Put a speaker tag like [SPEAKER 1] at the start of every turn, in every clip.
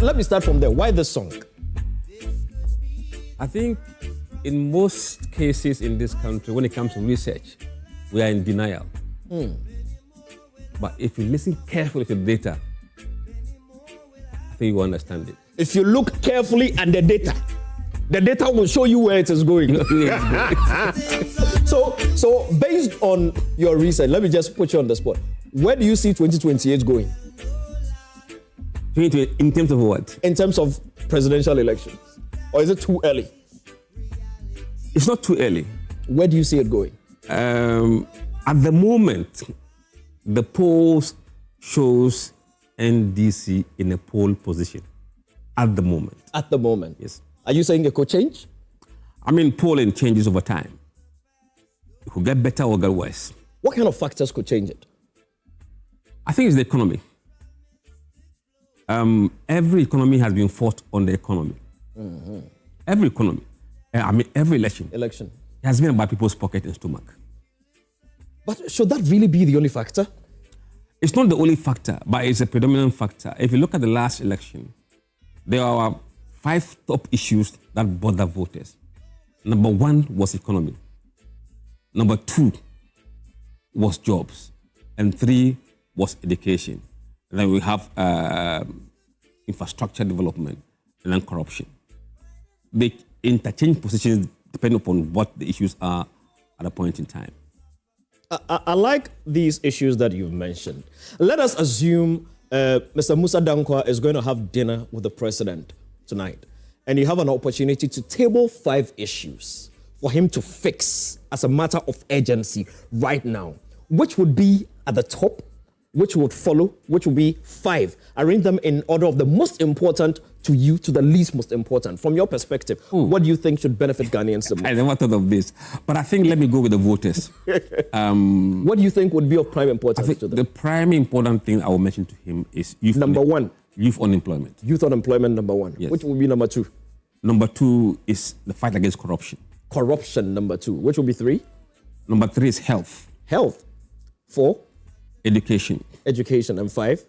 [SPEAKER 1] Let me start from there. Why this song?
[SPEAKER 2] I think in most cases in this country, when it comes to research, we are in denial. But if you listen carefully to the data, I think you understand it.
[SPEAKER 1] If you look carefully at the data will show you where it is going. So based on your research, let me just put you on the spot. Where do you see 2028 going?
[SPEAKER 2] In terms of what?
[SPEAKER 1] In terms of presidential elections. Or is it too early?
[SPEAKER 2] It's not too early.
[SPEAKER 1] Where do you see it going?
[SPEAKER 2] At the moment, the polls shows NDC in a pole position. At the moment.
[SPEAKER 1] At the moment?
[SPEAKER 2] Yes.
[SPEAKER 1] Are you saying it could change?
[SPEAKER 2] I mean, polling changes over time. It could get better or get worse.
[SPEAKER 1] What kind of factors could change it?
[SPEAKER 2] I think it's the economy. Every economy has been fought on the economy. Mm-hmm. Every economy. Every election. It has been about people's pocket and stomach.
[SPEAKER 1] But should that really be the only factor?
[SPEAKER 2] It's not the only factor, but it's a predominant factor. If you look at the last election, there are 5 top issues that bother voters. Number 1 was economy. Number 2 was jobs. And 3 was education. And then we have infrastructure development and then corruption. They interchange positions depending upon what the issues are at a point in time.
[SPEAKER 1] I like these issues that you've mentioned. Let us assume Mr. Musah Dankwah is going to have dinner with the president tonight, and you have an opportunity to table 5 issues for him to fix as a matter of urgency right now. Which would be at the top? Which would follow? Which would be 5? Arrange them in order of the most important to you to the least most important. From your perspective, what do you think should benefit Ghanaians the most?
[SPEAKER 2] I never thought of this, but I think let me go with the voters.
[SPEAKER 1] What do you think would be of prime importance to them?
[SPEAKER 2] The prime important thing I will mention to him is youth.
[SPEAKER 1] Number 1.
[SPEAKER 2] Youth unemployment.
[SPEAKER 1] Youth unemployment, number 1.
[SPEAKER 2] Yes.
[SPEAKER 1] Which would be number 2?
[SPEAKER 2] Number 2 is the fight against corruption.
[SPEAKER 1] Corruption, number 2. Which would be 3?
[SPEAKER 2] Number 3 is health.
[SPEAKER 1] Health. 4?
[SPEAKER 2] Education.
[SPEAKER 1] Education. And 5?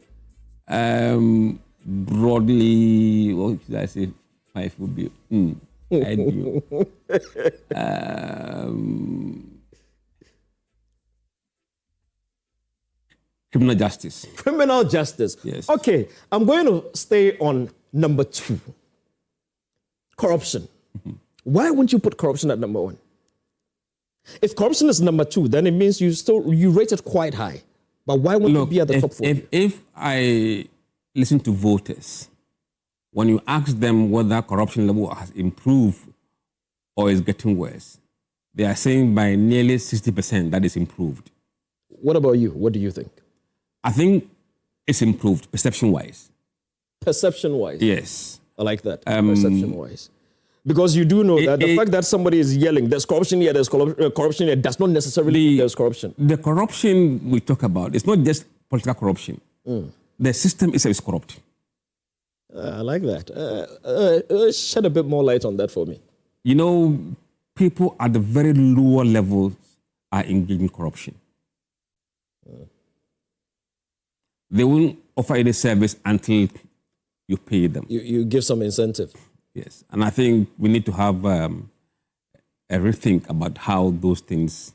[SPEAKER 2] Broadly, what should I say? 5 would be. Criminal justice.
[SPEAKER 1] Criminal justice.
[SPEAKER 2] Yes.
[SPEAKER 1] Okay, I'm going to stay on number 2. Corruption. Mm-hmm. Why wouldn't you put corruption at number 1? If corruption is number 2, then it means you rate it quite high. But why wouldn't it be at the top 4?
[SPEAKER 2] If I listen to voters, when you ask them whether corruption level has improved or is getting worse, they are saying by nearly 60% that is improved.
[SPEAKER 1] What about you? What do you think?
[SPEAKER 2] I think it's improved, perception-wise.
[SPEAKER 1] Perception-wise?
[SPEAKER 2] Yes.
[SPEAKER 1] I like that, perception-wise. Because you do know that the fact that somebody is yelling, there's corruption here, there's corruption here, does not necessarily mean there's corruption.
[SPEAKER 2] The corruption we talk about, it's not just political corruption. The system itself is corrupt.
[SPEAKER 1] I like that. Shed a bit more light on that for me.
[SPEAKER 2] You know, people at the very lower levels are engaged in corruption. They won't offer any service until you pay them.
[SPEAKER 1] You give some incentive.
[SPEAKER 2] Yes, and I think we need to have a rethink about how those things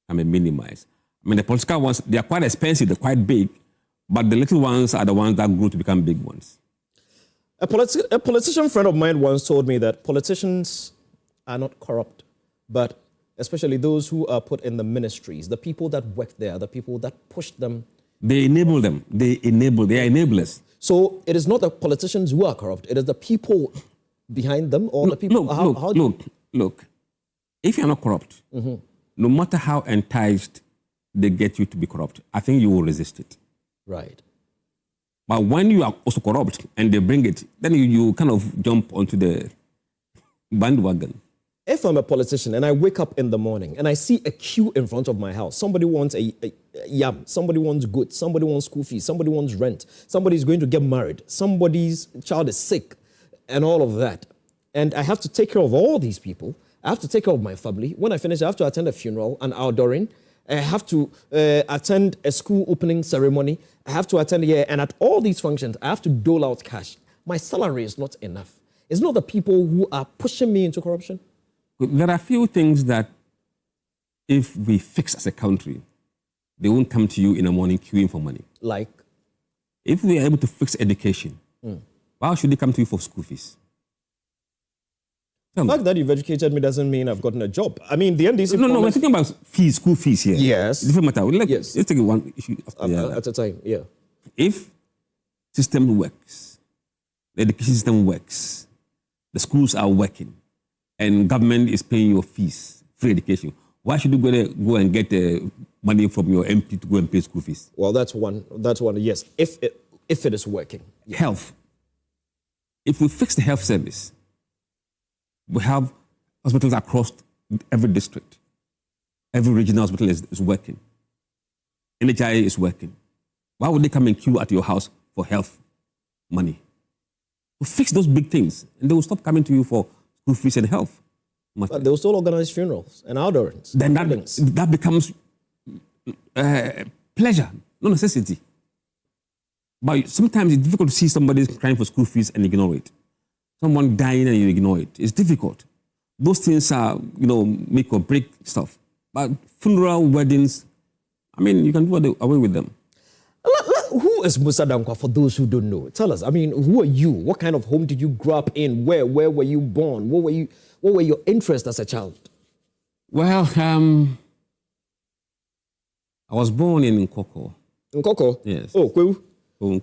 [SPEAKER 2] can be minimized. I mean, the political ones, they are quite expensive, they're quite big, but the little ones are the ones that grow to become big ones.
[SPEAKER 1] A politician friend of mine once told me that politicians are not corrupt, but especially those who are put in the ministries, the people that work there, the people that push them.
[SPEAKER 2] They enable them. They are enablers.
[SPEAKER 1] So it is not the politicians who are corrupt, it is the people behind them or the people.
[SPEAKER 2] Look. If you're not corrupt, no matter how enticed they get you to be corrupt, I think you will resist it.
[SPEAKER 1] Right.
[SPEAKER 2] But when you are also corrupt and they bring it, then you kind of jump onto the bandwagon.
[SPEAKER 1] If I'm a politician and I wake up in the morning and I see a queue in front of my house, somebody wants a yam, somebody wants goods, somebody wants school fees, somebody wants rent, somebody's going to get married, somebody's child is sick, and all of that. And I have to take care of all these people. I have to take care of my family. When I finish, I have to attend a funeral, an outdooring. I have to attend a school opening ceremony. I have to attend here. And at all these functions, I have to dole out cash. my salary is not enough. It's not the people who are pushing me into corruption.
[SPEAKER 2] There are a few things that if we fix as a country, they won't come to you in the morning queuing for money.
[SPEAKER 1] Like?
[SPEAKER 2] If we are able to fix education, why should they come to you for school fees?
[SPEAKER 1] The fact that you've educated me doesn't mean I've gotten a job. I mean, the NDC...
[SPEAKER 2] No, we're talking about fees, school fees here.
[SPEAKER 1] Yes.
[SPEAKER 2] Different matter.
[SPEAKER 1] Yes.
[SPEAKER 2] Let's take one issue after the other.
[SPEAKER 1] At a time, yeah.
[SPEAKER 2] If system works, the education system works, the schools are working, and government is paying your fees, free education, why should you go and get money from your MP to go and pay school fees?
[SPEAKER 1] Well, that's one. Yes, if it is working.
[SPEAKER 2] Yeah. Health. If we fix the health service, we have hospitals across every district. Every regional hospital is working. NHI is working. Why would they come and queue at your house for health money? To fix those big things, and they will stop coming to you for school fees and health.
[SPEAKER 1] But they will still organize funerals and outdoors.
[SPEAKER 2] Then that becomes pleasure, no necessity. But sometimes it's difficult to see somebody crying for school fees and ignore it. Someone dying and you ignore it. It's difficult. Those things are, make or break stuff. But funeral, weddings, you can do away with them.
[SPEAKER 1] Who is Musah Dankwah, for those who don't know? Tell us. Who are you? What kind of home did you grow up in? Where were you born? What were your interests as a child?
[SPEAKER 2] Well, I was born in Nkoko.
[SPEAKER 1] In Nkoko?
[SPEAKER 2] Yes.
[SPEAKER 1] Oh, cool.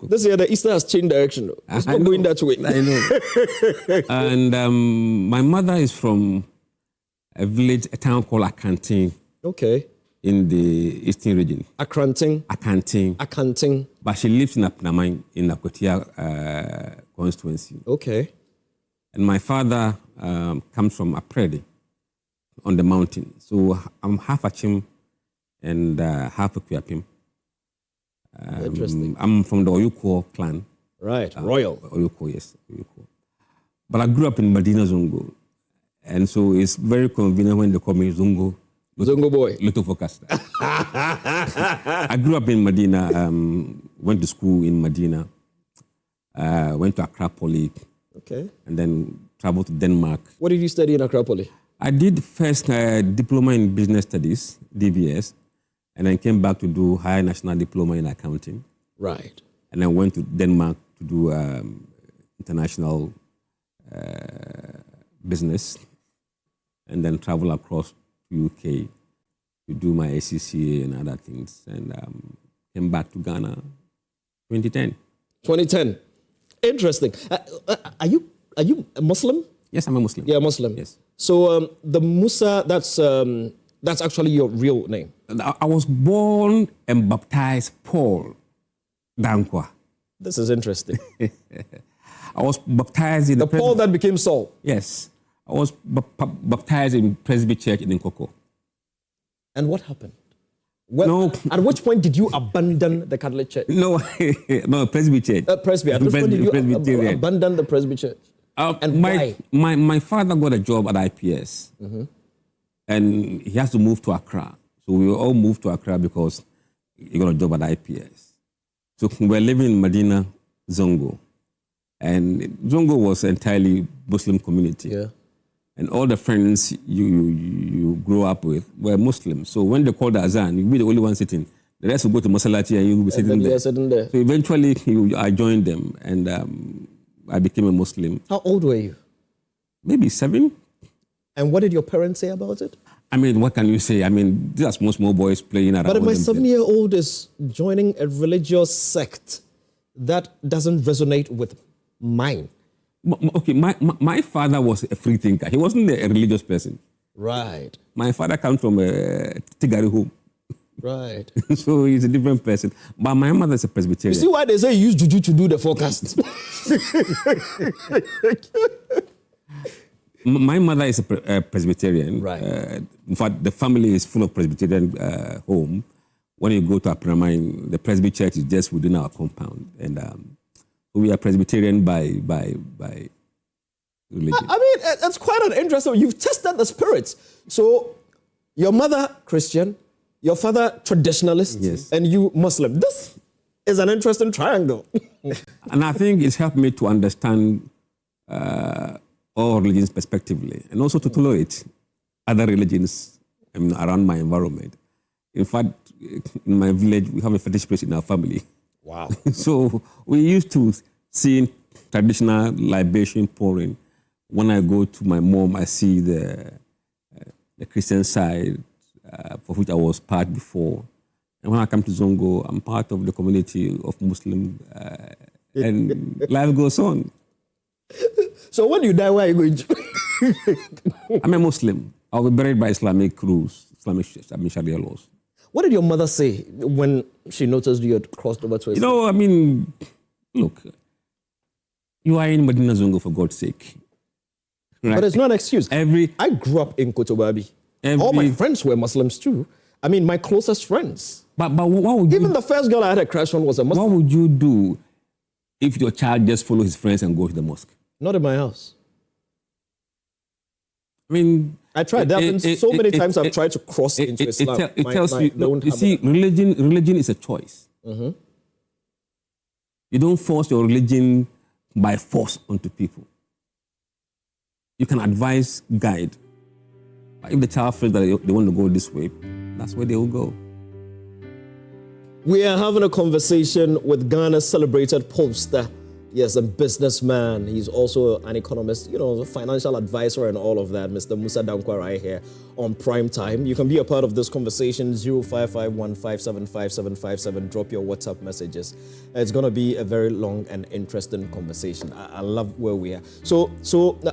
[SPEAKER 1] This year the Easter has changed direction. It's not going that way.
[SPEAKER 2] I know. And my mother is from a town called Akanting.
[SPEAKER 1] Okay.
[SPEAKER 2] In the eastern region.
[SPEAKER 1] Akanting.
[SPEAKER 2] But she lives in Apnamai in Akotia constituency.
[SPEAKER 1] Okay.
[SPEAKER 2] And my father comes from Aprede on the mountain. So I'm half Achim and half a Kuyapim.
[SPEAKER 1] Interesting.
[SPEAKER 2] I'm from the Oyuko clan.
[SPEAKER 1] Right, royal.
[SPEAKER 2] Oyuko, yes. Oyuko. But I grew up in Medina Zongo. And so it's very convenient when they call me Zongo.
[SPEAKER 1] Zongo boy.
[SPEAKER 2] Little forecast. I grew up in Medina, went to school in Medina, went to Accra Poly.
[SPEAKER 1] Okay.
[SPEAKER 2] And then traveled to Denmark.
[SPEAKER 1] What did you study in Accra Poly?
[SPEAKER 2] I did first diploma in business studies, DBS, and then came back to do higher national diploma in accounting.
[SPEAKER 1] Right.
[SPEAKER 2] And then went to Denmark to do international business, and then travel across to UK to do my ACCA and other things, and came back to Ghana 2010.
[SPEAKER 1] 2010. Interesting. Are you a Muslim?
[SPEAKER 2] Yes, I'm a Muslim.
[SPEAKER 1] Yeah, Muslim.
[SPEAKER 2] Yes.
[SPEAKER 1] So the Musah, that's actually your real name.
[SPEAKER 2] I was born and baptized Paul Dankwah.
[SPEAKER 1] This is interesting.
[SPEAKER 2] I was baptized in
[SPEAKER 1] the Paul that became Saul.
[SPEAKER 2] Yes. I was baptized in Presby Church in Nkoko.
[SPEAKER 1] And what happened? Well, at which point did you abandon the Catholic Church?
[SPEAKER 2] No, Presby Church.
[SPEAKER 1] Presby. At which point did you abandon the Presby Church? And why?
[SPEAKER 2] My father got a job at IPS. Mm-hmm. And he has to move to Accra. So we all moved to Accra because he got a job at IPS. So we were living in Medina, Zongo. And Zongo was entirely Muslim community.
[SPEAKER 1] Yeah.
[SPEAKER 2] And all the friends you grew up with were Muslims. So when they called the Azan, you'll be the only one sitting. The rest will go to Masalati and you'll be sitting there.
[SPEAKER 1] Sitting there.
[SPEAKER 2] So eventually I joined them and I became a Muslim.
[SPEAKER 1] How old were you?
[SPEAKER 2] Maybe 7.
[SPEAKER 1] And what did your parents say about it?
[SPEAKER 2] What can you say? These are small boys playing around.
[SPEAKER 1] But if my 7-year-old is joining a religious sect, that doesn't resonate with mine.
[SPEAKER 2] Okay, my father was a free thinker. He wasn't a religious person.
[SPEAKER 1] Right.
[SPEAKER 2] My father comes from a Tigari home.
[SPEAKER 1] Right.
[SPEAKER 2] So he's a different person. But my mother is a Presbyterian.
[SPEAKER 1] You see why they say you use juju to do the forecast?
[SPEAKER 2] My mother is a Presbyterian.
[SPEAKER 1] Right.
[SPEAKER 2] In fact, the family is full of Presbyterian home. When you go to Apramine, the Presby Church is just within our compound. And we are Presbyterian by religion.
[SPEAKER 1] That's quite an interesting. You've tested the spirits. So your mother, Christian, your father, traditionalist,
[SPEAKER 2] yes,
[SPEAKER 1] and you, Muslim. It's an interesting triangle.
[SPEAKER 2] And I think it's helped me to understand all religions perspectively and also to tolerate other religions around my environment. In fact, in my village, we have a fetish place in our family.
[SPEAKER 1] Wow.
[SPEAKER 2] So we used to see traditional libation pouring. When I go to my mom, I see the Christian side, for which I was part before. And when I come to Zongo, I'm part of the community of Muslim, and life goes on.
[SPEAKER 1] So when you die, where are you going to?
[SPEAKER 2] I'm a Muslim. I'll be buried by Islamic rules, Islamic Sharia laws.
[SPEAKER 1] What did your mother say when she noticed you had crossed over to Islam?
[SPEAKER 2] You know, I mean, look, you are in Medina Zongo for God's sake. Right?
[SPEAKER 1] But it's not an excuse. I grew up in Kotobabi. All my friends were Muslims too. I mean, my closest friends.
[SPEAKER 2] But what would
[SPEAKER 1] Even the first girl I had a crush on was a Muslim.
[SPEAKER 2] What would you do if your child just follows his friends and goes to the mosque?
[SPEAKER 1] Not in my house.
[SPEAKER 2] I mean,
[SPEAKER 1] I tried. There have been so many times I've tried to cross into Islam.
[SPEAKER 2] It tells you, you see, religion is a choice.
[SPEAKER 1] Mm-hmm.
[SPEAKER 2] You don't force your religion by force onto people. You can advise, guide. But if the child feels that they want to go this way, that's where they will go.
[SPEAKER 1] We are having a conversation with Ghana's celebrated pollster. Yes, a businessman. He's also an economist, you know, a financial advisor and all of that. Mr. Musah Dankwah right here on Prime Time. You can be a part of this conversation, 0551575757. Drop your WhatsApp messages. It's going to be a very long and interesting conversation. I love where we are. So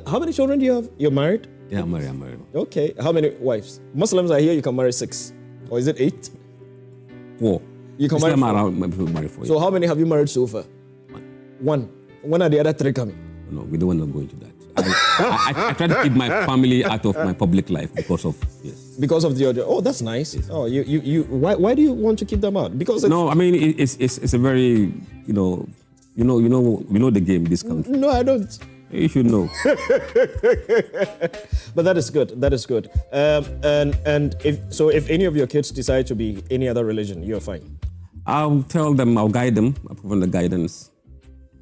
[SPEAKER 1] how many children do you have? You're married?
[SPEAKER 2] Yeah, I'm married.
[SPEAKER 1] Okay. How many wives? Muslims are here, you can marry 6. Or is it 8?
[SPEAKER 2] 4.
[SPEAKER 1] You can marry
[SPEAKER 2] 4.
[SPEAKER 1] So how many have you married so far? 1. When are the other 3 coming?
[SPEAKER 2] No, we don't want to go into that. I try to keep my family out of my public life because of
[SPEAKER 1] Because of the audio. Oh, that's nice. Yes. Oh, why do you want to keep them out? Because
[SPEAKER 2] no, I mean it's a very you know the game in this country.
[SPEAKER 1] No, I don't.
[SPEAKER 2] You should know.
[SPEAKER 1] But that is good. That is good. And if any of your kids decide to be any other religion, you're fine.
[SPEAKER 2] I'll tell them. I'll guide them. I'll provide the guidance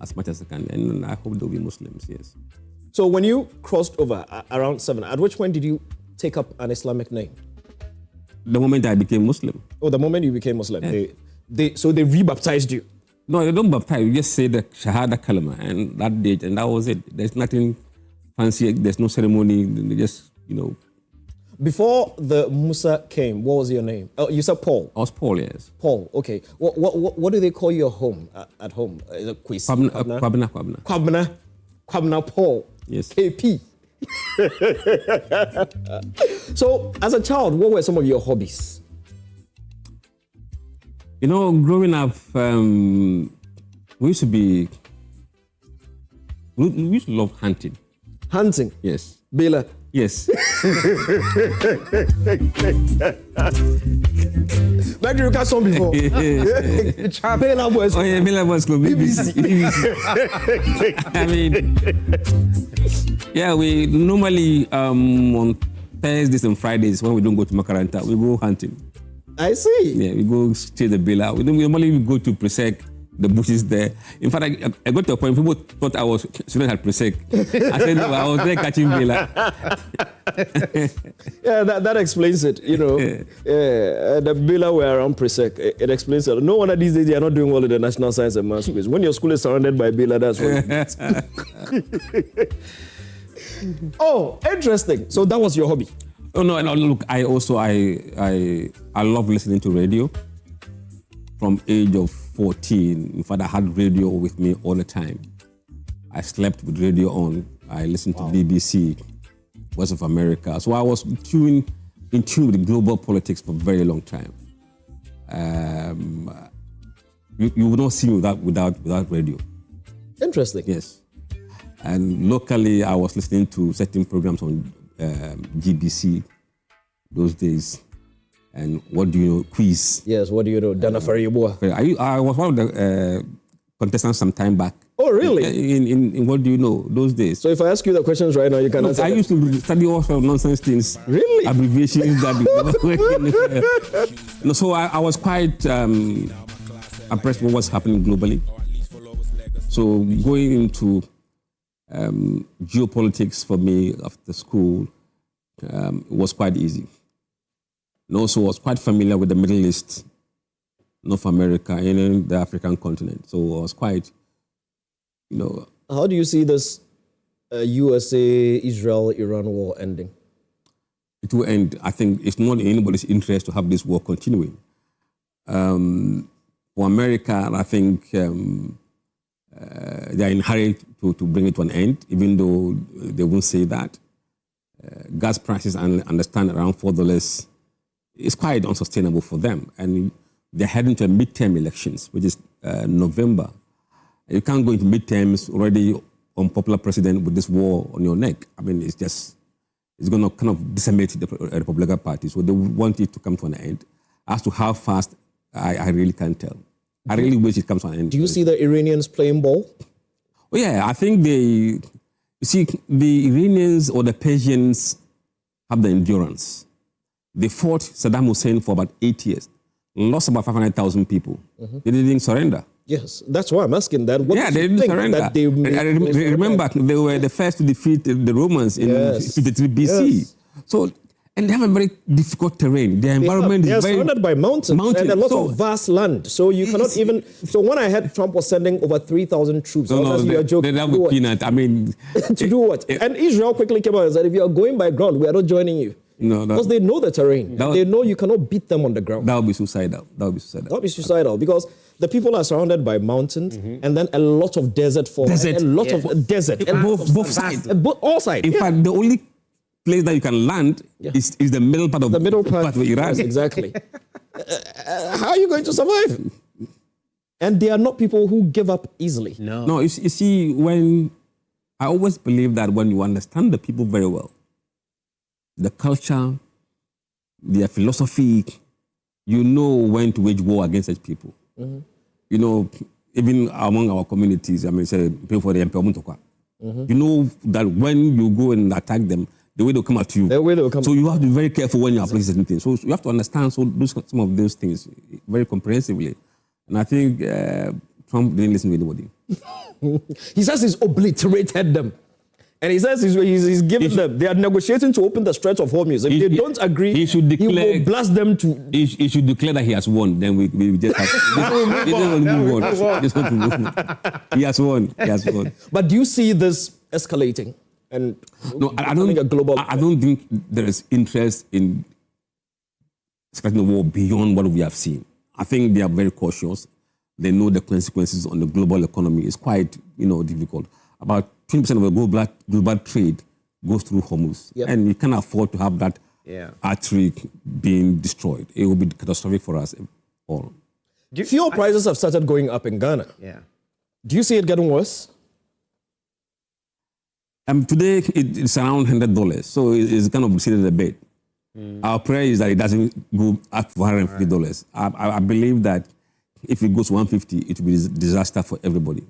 [SPEAKER 2] as much as I can, and I hope they'll be Muslims. Yes.
[SPEAKER 1] So when you crossed over around 7, at which point did you take up an Islamic name?
[SPEAKER 2] The moment I became Muslim.
[SPEAKER 1] Oh, the moment you became Muslim.
[SPEAKER 2] Yeah.
[SPEAKER 1] So they rebaptized you.
[SPEAKER 2] No, they don't baptize. You just say the Shahada Kalama and that date, and that was it. There's nothing fancy. There's no ceremony. They just,
[SPEAKER 1] Before the Musah came, what was your name? Oh, you said Paul.
[SPEAKER 2] I was Paul, yes.
[SPEAKER 1] Paul, okay. What do they call your home at home? Is it Kwabna Paul.
[SPEAKER 2] Yes.
[SPEAKER 1] KP. So, as a child, what were some of your hobbies?
[SPEAKER 2] Growing up, we used to love hunting.
[SPEAKER 1] Hunting?
[SPEAKER 2] Yes.
[SPEAKER 1] Bela?
[SPEAKER 2] Yes.
[SPEAKER 1] Where did you catch some before? Bela boys.
[SPEAKER 2] Oh yeah, Bela boys go BBC. I mean, yeah, we normally on Thursdays and Fridays when we don't go to Makaranta, we go hunting.
[SPEAKER 1] I see.
[SPEAKER 2] Yeah, we go chase the Bela. We normally go to Presec, the bushes there. In fact, I got to a point, people thought I was student at Presec. I said, no, I was there catching Bela.
[SPEAKER 1] Yeah, that explains it, Yeah, the Bela were around Presec. It explains it. No wonder these days they are not doing well in the National Science and Maths quiz. When your school is surrounded by Bela, that's what Oh, interesting. So that was your hobby?
[SPEAKER 2] Oh no! Look, I love listening to radio. From age of 14, in fact, I had radio with me all the time. I slept with radio on. I listened to BBC, Voice of America. So I was in tune with global politics for a very long time. You would not see me without radio.
[SPEAKER 1] Interesting.
[SPEAKER 2] Yes. And locally, I was listening to certain programs on GBC those days. And what do you know? Quiz.
[SPEAKER 1] Yes, what do you know? Dana Fariboa.
[SPEAKER 2] I was one of the contestants some time back.
[SPEAKER 1] Oh, really?
[SPEAKER 2] In what do you know those days?
[SPEAKER 1] So if I ask you the questions right now, you can answer.
[SPEAKER 2] I used to study all sorts of nonsense things.
[SPEAKER 1] Really?
[SPEAKER 2] Abbreviations that. So I was quite abreast of what's happening globally. So going into geopolitics for me after school was quite easy. And also was quite familiar with the Middle East, North America, and the African continent. So I was quite,
[SPEAKER 1] How do you see this USA, Israel, Iran war ending?
[SPEAKER 2] It will end. I think it's not in anybody's interest to have this war continuing. For America, I think they are in a hurry to bring it to an end, even though they won't say that. Gas prices, I understand, around $4 is quite unsustainable for them. And they're heading to midterm elections, which is November. You can't go into midterms already unpopular president with this war on your neck. I mean, it's going to kind of decimate the Republican Party. So they want it to come to an end. As to how fast, I really can't tell. I really wish it comes to an end.
[SPEAKER 1] Do you see the Iranians playing ball?
[SPEAKER 2] Oh, yeah, I think the Iranians or the Persians have the endurance. They fought Saddam Hussein for about 8 years, lost about 500,000 people. They didn't surrender.
[SPEAKER 1] Yes, that's why I'm asking that.
[SPEAKER 2] What they didn't surrender. That they remember, they were the first to defeat the Romans in 53 BC. Yes. So, and they have a very difficult terrain. Their environment is very...
[SPEAKER 1] They are surrounded by mountains and a lot of vast land. So you cannot even... So when I heard Trump was sending over 3,000 troops, you're joking.
[SPEAKER 2] That was peanut. I mean...
[SPEAKER 1] to do what? And Israel quickly came out and said, if you are going by ground, we are not joining you.
[SPEAKER 2] No,
[SPEAKER 1] because they know the terrain. They know you cannot beat them on the ground.
[SPEAKER 2] That would be suicidal. That would be suicidal.
[SPEAKER 1] Because the people are surrounded by mountains and then a lot of desert for a lot of desert.
[SPEAKER 2] Both sides.
[SPEAKER 1] All sides.
[SPEAKER 2] In fact, the only place that you can land is the middle part of Iran.
[SPEAKER 1] Yes, exactly. How are you going to survive? And they are not people who give up easily.
[SPEAKER 2] No, you see, I always believe that when you understand the people very well, the culture, their philosophy, you know when to wage war against such people. You know, even among our communities, I mean, say, people for the empowerment. You know that when you go and attack them, the way they'll come at you. So you have to be very careful when you apply certain things. So you have to understand some of those things very comprehensively. And I think Trump didn't listen to anybody.
[SPEAKER 1] He says he's obliterated them. And he says he's giving them, they are negotiating to open the Strait of Hormuz. If they don't agree, he will blast them to...
[SPEAKER 2] He should declare that he has won. Then we just have to move on. He has won.
[SPEAKER 1] But do you see this escalating? And
[SPEAKER 2] no, I don't think there is interest in escalating the war beyond what we have seen. I think they are very cautious. They know the consequences on the global economy is quite, difficult. About 20% of the global trade goes through Hormuz. Yep. And we can't afford to have that artery being destroyed. It will be catastrophic for us all.
[SPEAKER 1] Fuel prices have started going up in Ghana.
[SPEAKER 3] Yeah.
[SPEAKER 1] Do you see it getting worse?
[SPEAKER 2] Today, it's around $100. So it's kind of receded a bit. Our prayer is that it doesn't go up to $150. I believe that if it goes to $150, it will be a disaster for everybody.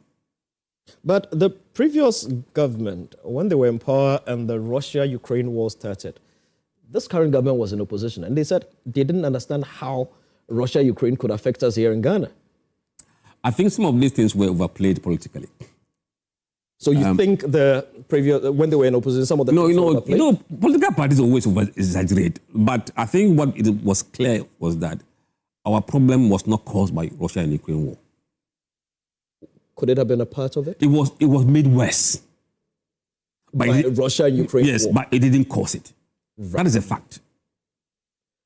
[SPEAKER 1] But the previous government, when they were in power and the Russia-Ukraine war started, this current government was in opposition. And they said they didn't understand how Russia-Ukraine could affect us here in Ghana.
[SPEAKER 2] I think some of these things were overplayed politically.
[SPEAKER 1] So you think the previous, when they were in opposition, some of the...
[SPEAKER 2] Political parties always exaggerate. But I think what it was clear was that our problem was not caused by Russia and Ukraine war.
[SPEAKER 1] Could it have been a part of it?
[SPEAKER 2] It was made worse.
[SPEAKER 1] By Russia and Ukraine war?
[SPEAKER 2] Yes, but it didn't cause it. Right. That is a fact.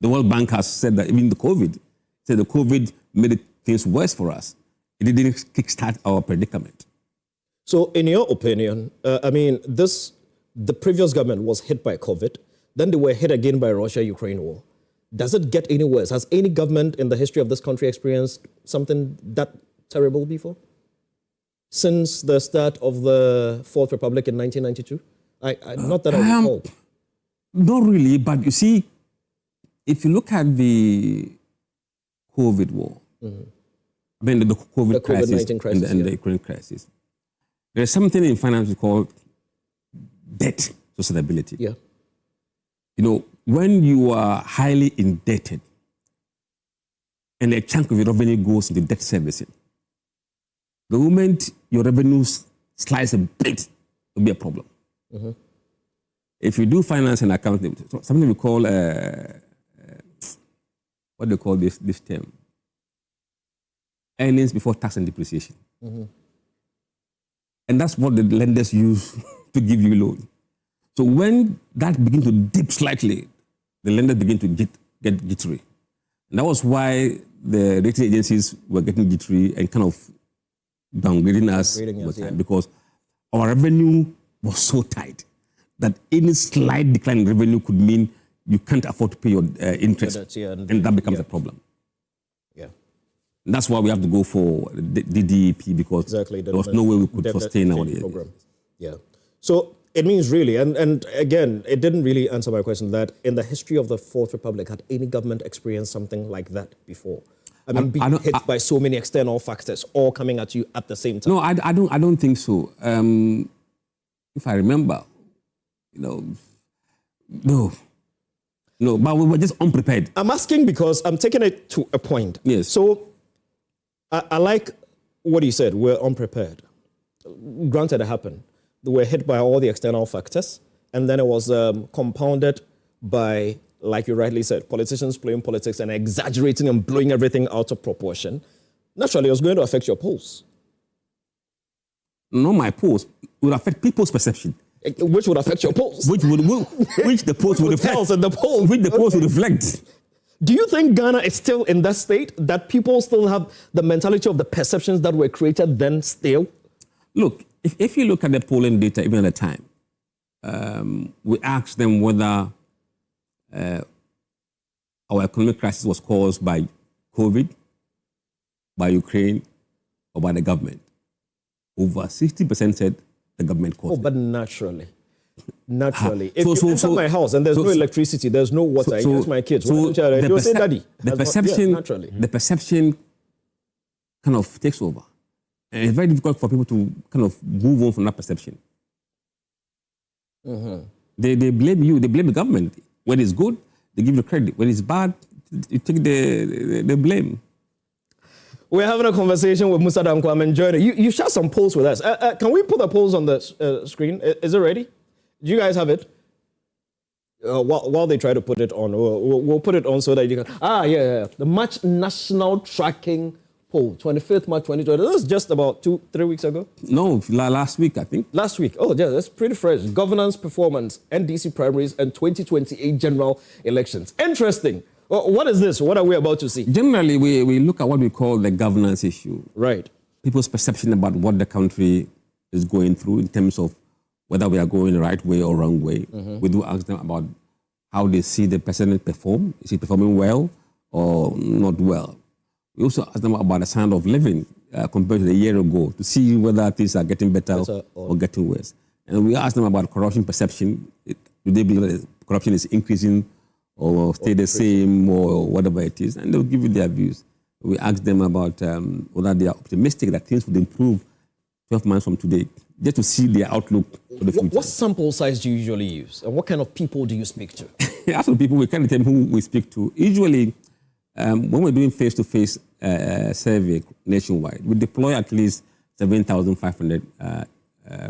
[SPEAKER 2] The World Bank has said that even the COVID made things worse for us. It didn't kickstart our predicament.
[SPEAKER 1] So in your opinion, the previous government was hit by COVID, then they were hit again by Russia-Ukraine war. Does it get any worse? Has any government in the history of this country experienced something that terrible before? Since the start of the Fourth Republic in 1992? Not that I recall.
[SPEAKER 2] Not really, but you see, if you look at the COVID war, the COVID crisis and the Ukraine crisis, there's something in finance called debt sustainability.
[SPEAKER 1] Yeah.
[SPEAKER 2] When you are highly indebted, and a chunk of your revenue goes into debt servicing. The moment your revenues slice a bit, it'll be a problem. Mm-hmm. If you do finance and accounting, something we call, what do they call this term? Earnings before tax and depreciation. Mm-hmm. And that's what the lenders use to give you loan. So when that begins to dip slightly, the lenders begin to get jittery. And that was why the rating agencies were getting jittery and kind of downgrading us because our revenue was so tight that any slight decline in revenue could mean you can't afford to pay your interest, and that becomes a problem. Yeah, and that's why we have to go for the DEP because there was no way we could sustain our program.
[SPEAKER 1] Yeah, so it means really, and again, it didn't really answer my question that in the history of the Fourth Republic, had any government experienced something like that before? I mean, being hit by so many external factors all coming at you at the same time.
[SPEAKER 2] No, I don't think so. If I remember, no, but we were just unprepared.
[SPEAKER 1] I'm asking because I'm taking it to a point.
[SPEAKER 2] Yes.
[SPEAKER 1] So I like what you said. We're unprepared. Granted, it happened. They were hit by all the external factors, and then it was compounded by, like you rightly said, politicians playing politics and exaggerating and blowing everything out of proportion. Naturally, it was going to affect your polls.
[SPEAKER 2] Not my polls. It would affect people's perception.
[SPEAKER 1] Which would affect your polls.
[SPEAKER 2] Which the polls would reflect. Which the polls would reflect.
[SPEAKER 1] Do you think Ghana is still in that state, that people still have the mentality of the perceptions that were created then still?
[SPEAKER 2] Look, if you look at the polling data, even at the time, we asked them whether our economic crisis was caused by COVID, by Ukraine, or by the government. Over 60% said the government caused it.
[SPEAKER 1] But naturally. If you enter my house and there's no electricity, there's no water, I use my kids, you'll say, Daddy.
[SPEAKER 2] The perception kind of takes over. And it's very difficult for people to kind of move on from that perception. Mm-hmm. They blame you, they blame the government. When it's good, they give you credit. When it's bad, you take the blame.
[SPEAKER 1] We're having a conversation with Musah Dankwah. I'm enjoying it. You shared some polls with us. Can we put the polls on the screen? Is it ready? Do you guys have it? While they try to put it on, we'll put it on so that you can... Yeah. The March National Tracking Poll, 25th March 2020. This was just about 2-3 weeks ago?
[SPEAKER 2] No, last week, I think.
[SPEAKER 1] Last week. Oh, yeah, that's pretty fresh. Governance, performance, NDC primaries, and 2028 general elections. Interesting. What is this? What are we about to see?
[SPEAKER 2] Generally, we look at what we call the governance issue.
[SPEAKER 1] Right.
[SPEAKER 2] People's perception about what the country is going through in terms of whether we are going the right way or wrong way. Mm-hmm. We do ask them about how they see the president perform. Is he performing well or not well? We also ask them about the standard of living compared to a year ago to see whether things are getting better or getting worse. And we ask them about corruption perception. Do they believe that corruption is increasing or stay the same or whatever it is? And they'll give you their views. We ask them about whether they are optimistic that things would improve 12 months from today, just to see their outlook for the future.
[SPEAKER 1] What sample size do you usually use? And what kind of people do you speak to?
[SPEAKER 2] As for people, we can't tell who we speak to. Usually, when we're doing face-to-face survey nationwide, we deploy at least 7,500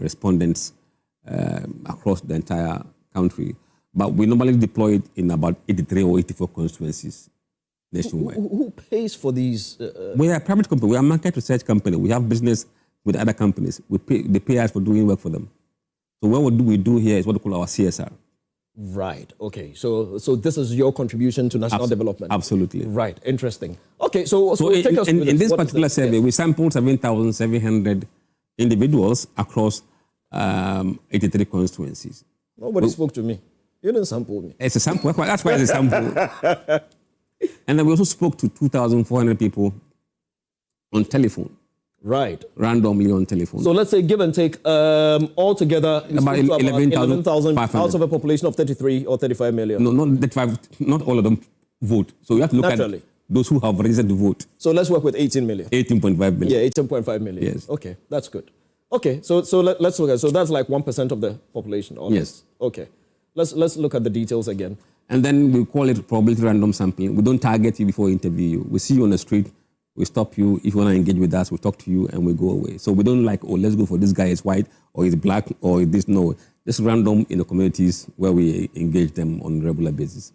[SPEAKER 2] respondents across the entire country. But we normally deploy it in about 83 or 84 constituencies nationwide.
[SPEAKER 1] Who pays for these?
[SPEAKER 2] We are a private company. We are a market research company. We have business with other companies. They pay us for doing work for them. So what we do here is what we call our CSR.
[SPEAKER 1] Right. Okay. So this is your contribution to national development.
[SPEAKER 2] Absolutely.
[SPEAKER 1] Right. Interesting. Okay. So take us
[SPEAKER 2] in this particular survey, we sampled 7,700 individuals across 83 constituencies.
[SPEAKER 1] Nobody spoke to me. You didn't sample me.
[SPEAKER 2] It's a sample. That's why it's a sample. And then we also spoke to 2,400 people on telephone.
[SPEAKER 1] Right.
[SPEAKER 2] Randomly on telephone.
[SPEAKER 1] So let's say give and take, altogether,
[SPEAKER 2] about 11,000
[SPEAKER 1] out of a population of 33 or 35 million.
[SPEAKER 2] No, not 35, not all of them vote. So you have to look at those who have registered to vote.
[SPEAKER 1] So let's work with 18 million.
[SPEAKER 2] 18.5 million.
[SPEAKER 1] Yeah, 18.5 million.
[SPEAKER 2] Yes.
[SPEAKER 1] Okay, that's good. Okay, so let's look at, so that's like 1% of the population.
[SPEAKER 2] Yes.
[SPEAKER 1] Okay. Let's look at the details again.
[SPEAKER 2] And then we call it probability random sampling. We don't target you before we interview you. We see you on the street, we stop you. If you want to engage with us, we talk to you and we go away. So we don't like, oh, let's go for this guy is white or he's black or this. No, just random in the communities where we engage them on a regular basis.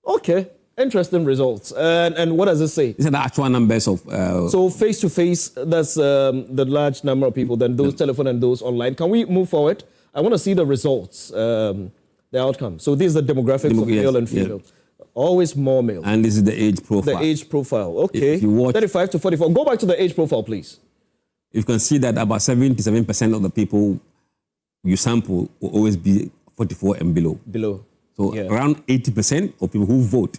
[SPEAKER 1] Okay, interesting results. And what does it say?
[SPEAKER 2] These are the actual numbers of...
[SPEAKER 1] so face-to-face, that's the large number of people, then those telephone and those online. Can we move forward? I want to see the results, the outcome. So these are the demographics of male and female. Yeah. Always more male.
[SPEAKER 2] And this is the age profile.
[SPEAKER 1] The age profile, okay.
[SPEAKER 2] If you watch,
[SPEAKER 1] 35 to 44. Go back to the age profile, please.
[SPEAKER 2] You can see that about 77% of the people you sample will always be 44 and below.
[SPEAKER 1] Below.
[SPEAKER 2] So around 80% of people who vote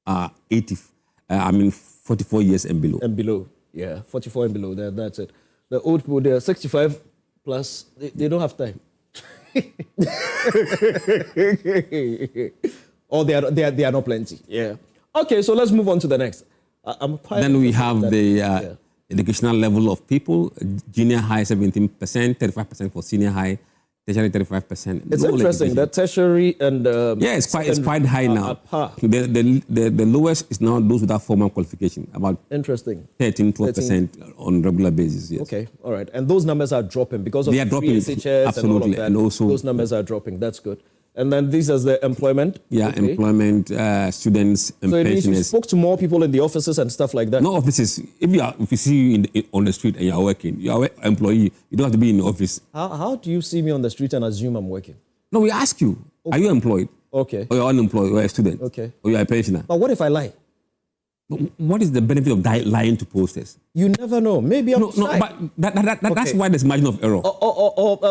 [SPEAKER 2] are 44 years and below.
[SPEAKER 1] And below, yeah, 44 and below, that's it. The old people, they're 65 plus, they don't have time. Or they are not plenty. Yeah. Okay, so let's move on to the next.
[SPEAKER 2] Then we have the educational level of people. Junior high 17%, 35% for senior high, tertiary 35%.
[SPEAKER 1] It's interesting that tertiary and
[SPEAKER 2] it's quite high now. The lowest is now those without formal qualification. About 13-12% on regular basis. Yes.
[SPEAKER 1] Okay, all right. And those numbers are dropping because of
[SPEAKER 2] they are dropping,
[SPEAKER 1] SHS
[SPEAKER 2] absolutely,
[SPEAKER 1] and all of that.
[SPEAKER 2] And also
[SPEAKER 1] those numbers are dropping. That's good. And then these are the employment.
[SPEAKER 2] Yeah, okay. Employment, students, and
[SPEAKER 1] so
[SPEAKER 2] pensioners.
[SPEAKER 1] So you spoke to more people in the offices and stuff like that?
[SPEAKER 2] No offices. If you see you on the street and you are working, you are an employee, you don't have to be in the office.
[SPEAKER 1] How do you see me on the street and assume I'm working?
[SPEAKER 2] No, we ask you, are you employed?
[SPEAKER 1] Okay.
[SPEAKER 2] Or you're unemployed, or a student?
[SPEAKER 1] Okay.
[SPEAKER 2] Or you're a pensioner?
[SPEAKER 1] But what if I lie?
[SPEAKER 2] What is the benefit of lying to posters?
[SPEAKER 1] You never know. Maybe I'm
[SPEAKER 2] but that's why there's margin of error.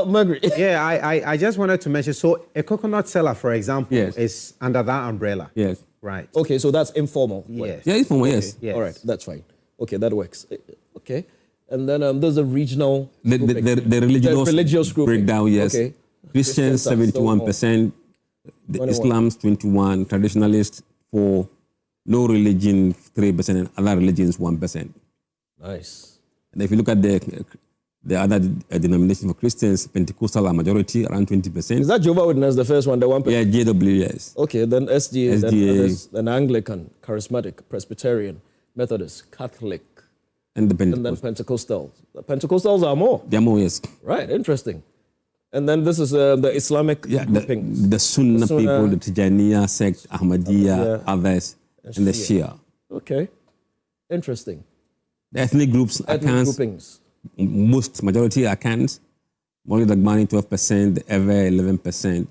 [SPEAKER 1] Margaret.
[SPEAKER 3] Yeah, I just wanted to mention, so a coconut seller, for example, is under that umbrella.
[SPEAKER 2] Yes.
[SPEAKER 3] Right.
[SPEAKER 1] Okay, so that's informal.
[SPEAKER 3] Yes.
[SPEAKER 2] Yeah, informal, yes.
[SPEAKER 1] All right, that's fine. Okay, that works. Okay. And then there's a regional
[SPEAKER 2] the religious
[SPEAKER 1] group
[SPEAKER 2] breakdown, yes. Okay. Christians, 71%, the Islam's 21%, traditionalists 4%, no religion 3%, and other religions 1%.
[SPEAKER 1] Nice.
[SPEAKER 2] And if you look at the other denominations for Christians, Pentecostal are majority, around 20%.
[SPEAKER 1] Is that Jehovah's Witness, the first one, the 1%?
[SPEAKER 2] Yeah, JW, yes.
[SPEAKER 1] Okay, then SDA. Then Anglican, Charismatic, Presbyterian, Methodist, Catholic.
[SPEAKER 2] And the
[SPEAKER 1] And then Pentecostals. The Pentecostals are more.
[SPEAKER 2] They are more, yes.
[SPEAKER 1] Right, interesting. And then this is the Islamic groupings.
[SPEAKER 2] The Sunnah people, the Tijaniya sect, Ahmadiyya, others, and the Shia.
[SPEAKER 1] Okay, interesting.
[SPEAKER 2] The ethnic groups,
[SPEAKER 1] groupings.
[SPEAKER 2] Most majority are Akans, Moli Dagbani 12%, the Ewe 11%,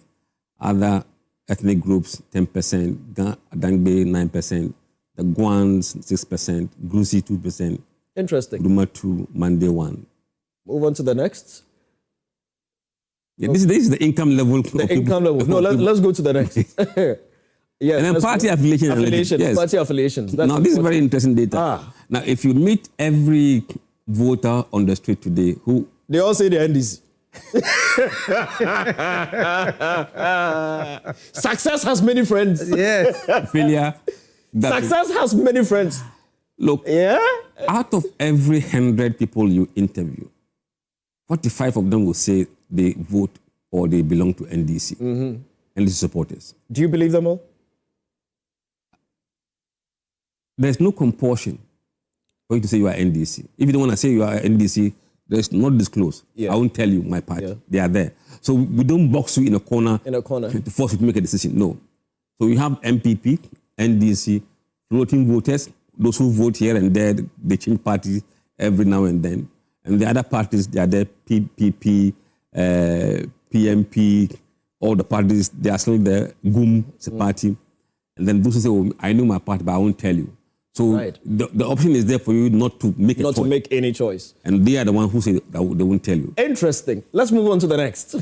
[SPEAKER 2] other ethnic groups 10%, Dangbe 9%, the Guans 6%, Grusi 2%.
[SPEAKER 1] Interesting.
[SPEAKER 2] Duma 2, Mande 1.
[SPEAKER 1] Move on to the next.
[SPEAKER 2] Yeah, this is the income level.
[SPEAKER 1] The income level. No, let's go to the next. Yeah,
[SPEAKER 2] and then party affiliations.
[SPEAKER 1] Yes. Party affiliations.
[SPEAKER 2] Now, this is very interesting data. Now, if you meet every voter on the street today, who...
[SPEAKER 1] They all say they're NDC. Success has many friends.
[SPEAKER 3] Yes.
[SPEAKER 2] Failure.
[SPEAKER 1] Success has many friends.
[SPEAKER 2] Look, out of every 100 people you interview, 45 of them will say they vote or they belong to NDC. NDC supporters.
[SPEAKER 1] Do you believe them all?
[SPEAKER 2] There's no compulsion for you to say you are NDC. If you don't want to say you are NDC, there's not disclosed. I won't tell you my party. They are there. So we don't box you in a corner. To force you to make a decision. No. So you have MPP, NDC, floating voters, those who vote here and there, they change parties every now and then. And the other parties, they are there, PPP, PMP, all the parties, they are still there. GUM is a party. And then those who say, oh, I know my party, but I won't tell you. So the option is there for you not to make a choice.
[SPEAKER 1] Not to make any choice.
[SPEAKER 2] And they are the ones who say that they won't tell you.
[SPEAKER 1] Interesting. Let's move on to the next.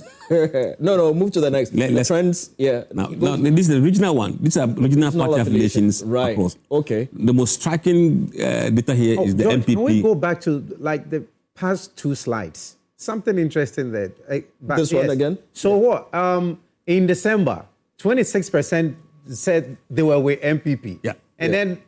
[SPEAKER 1] No, move to the next. The trends,
[SPEAKER 2] Now, this is the regional one. These are regional party affiliations across.
[SPEAKER 1] Okay.
[SPEAKER 2] The most striking data here is the MPP.
[SPEAKER 3] Can we go back to like the past 2 slides? Something interesting there.
[SPEAKER 1] This one again?
[SPEAKER 3] So what? In December, 26% said they were with MPP.
[SPEAKER 2] Yeah.
[SPEAKER 3] And then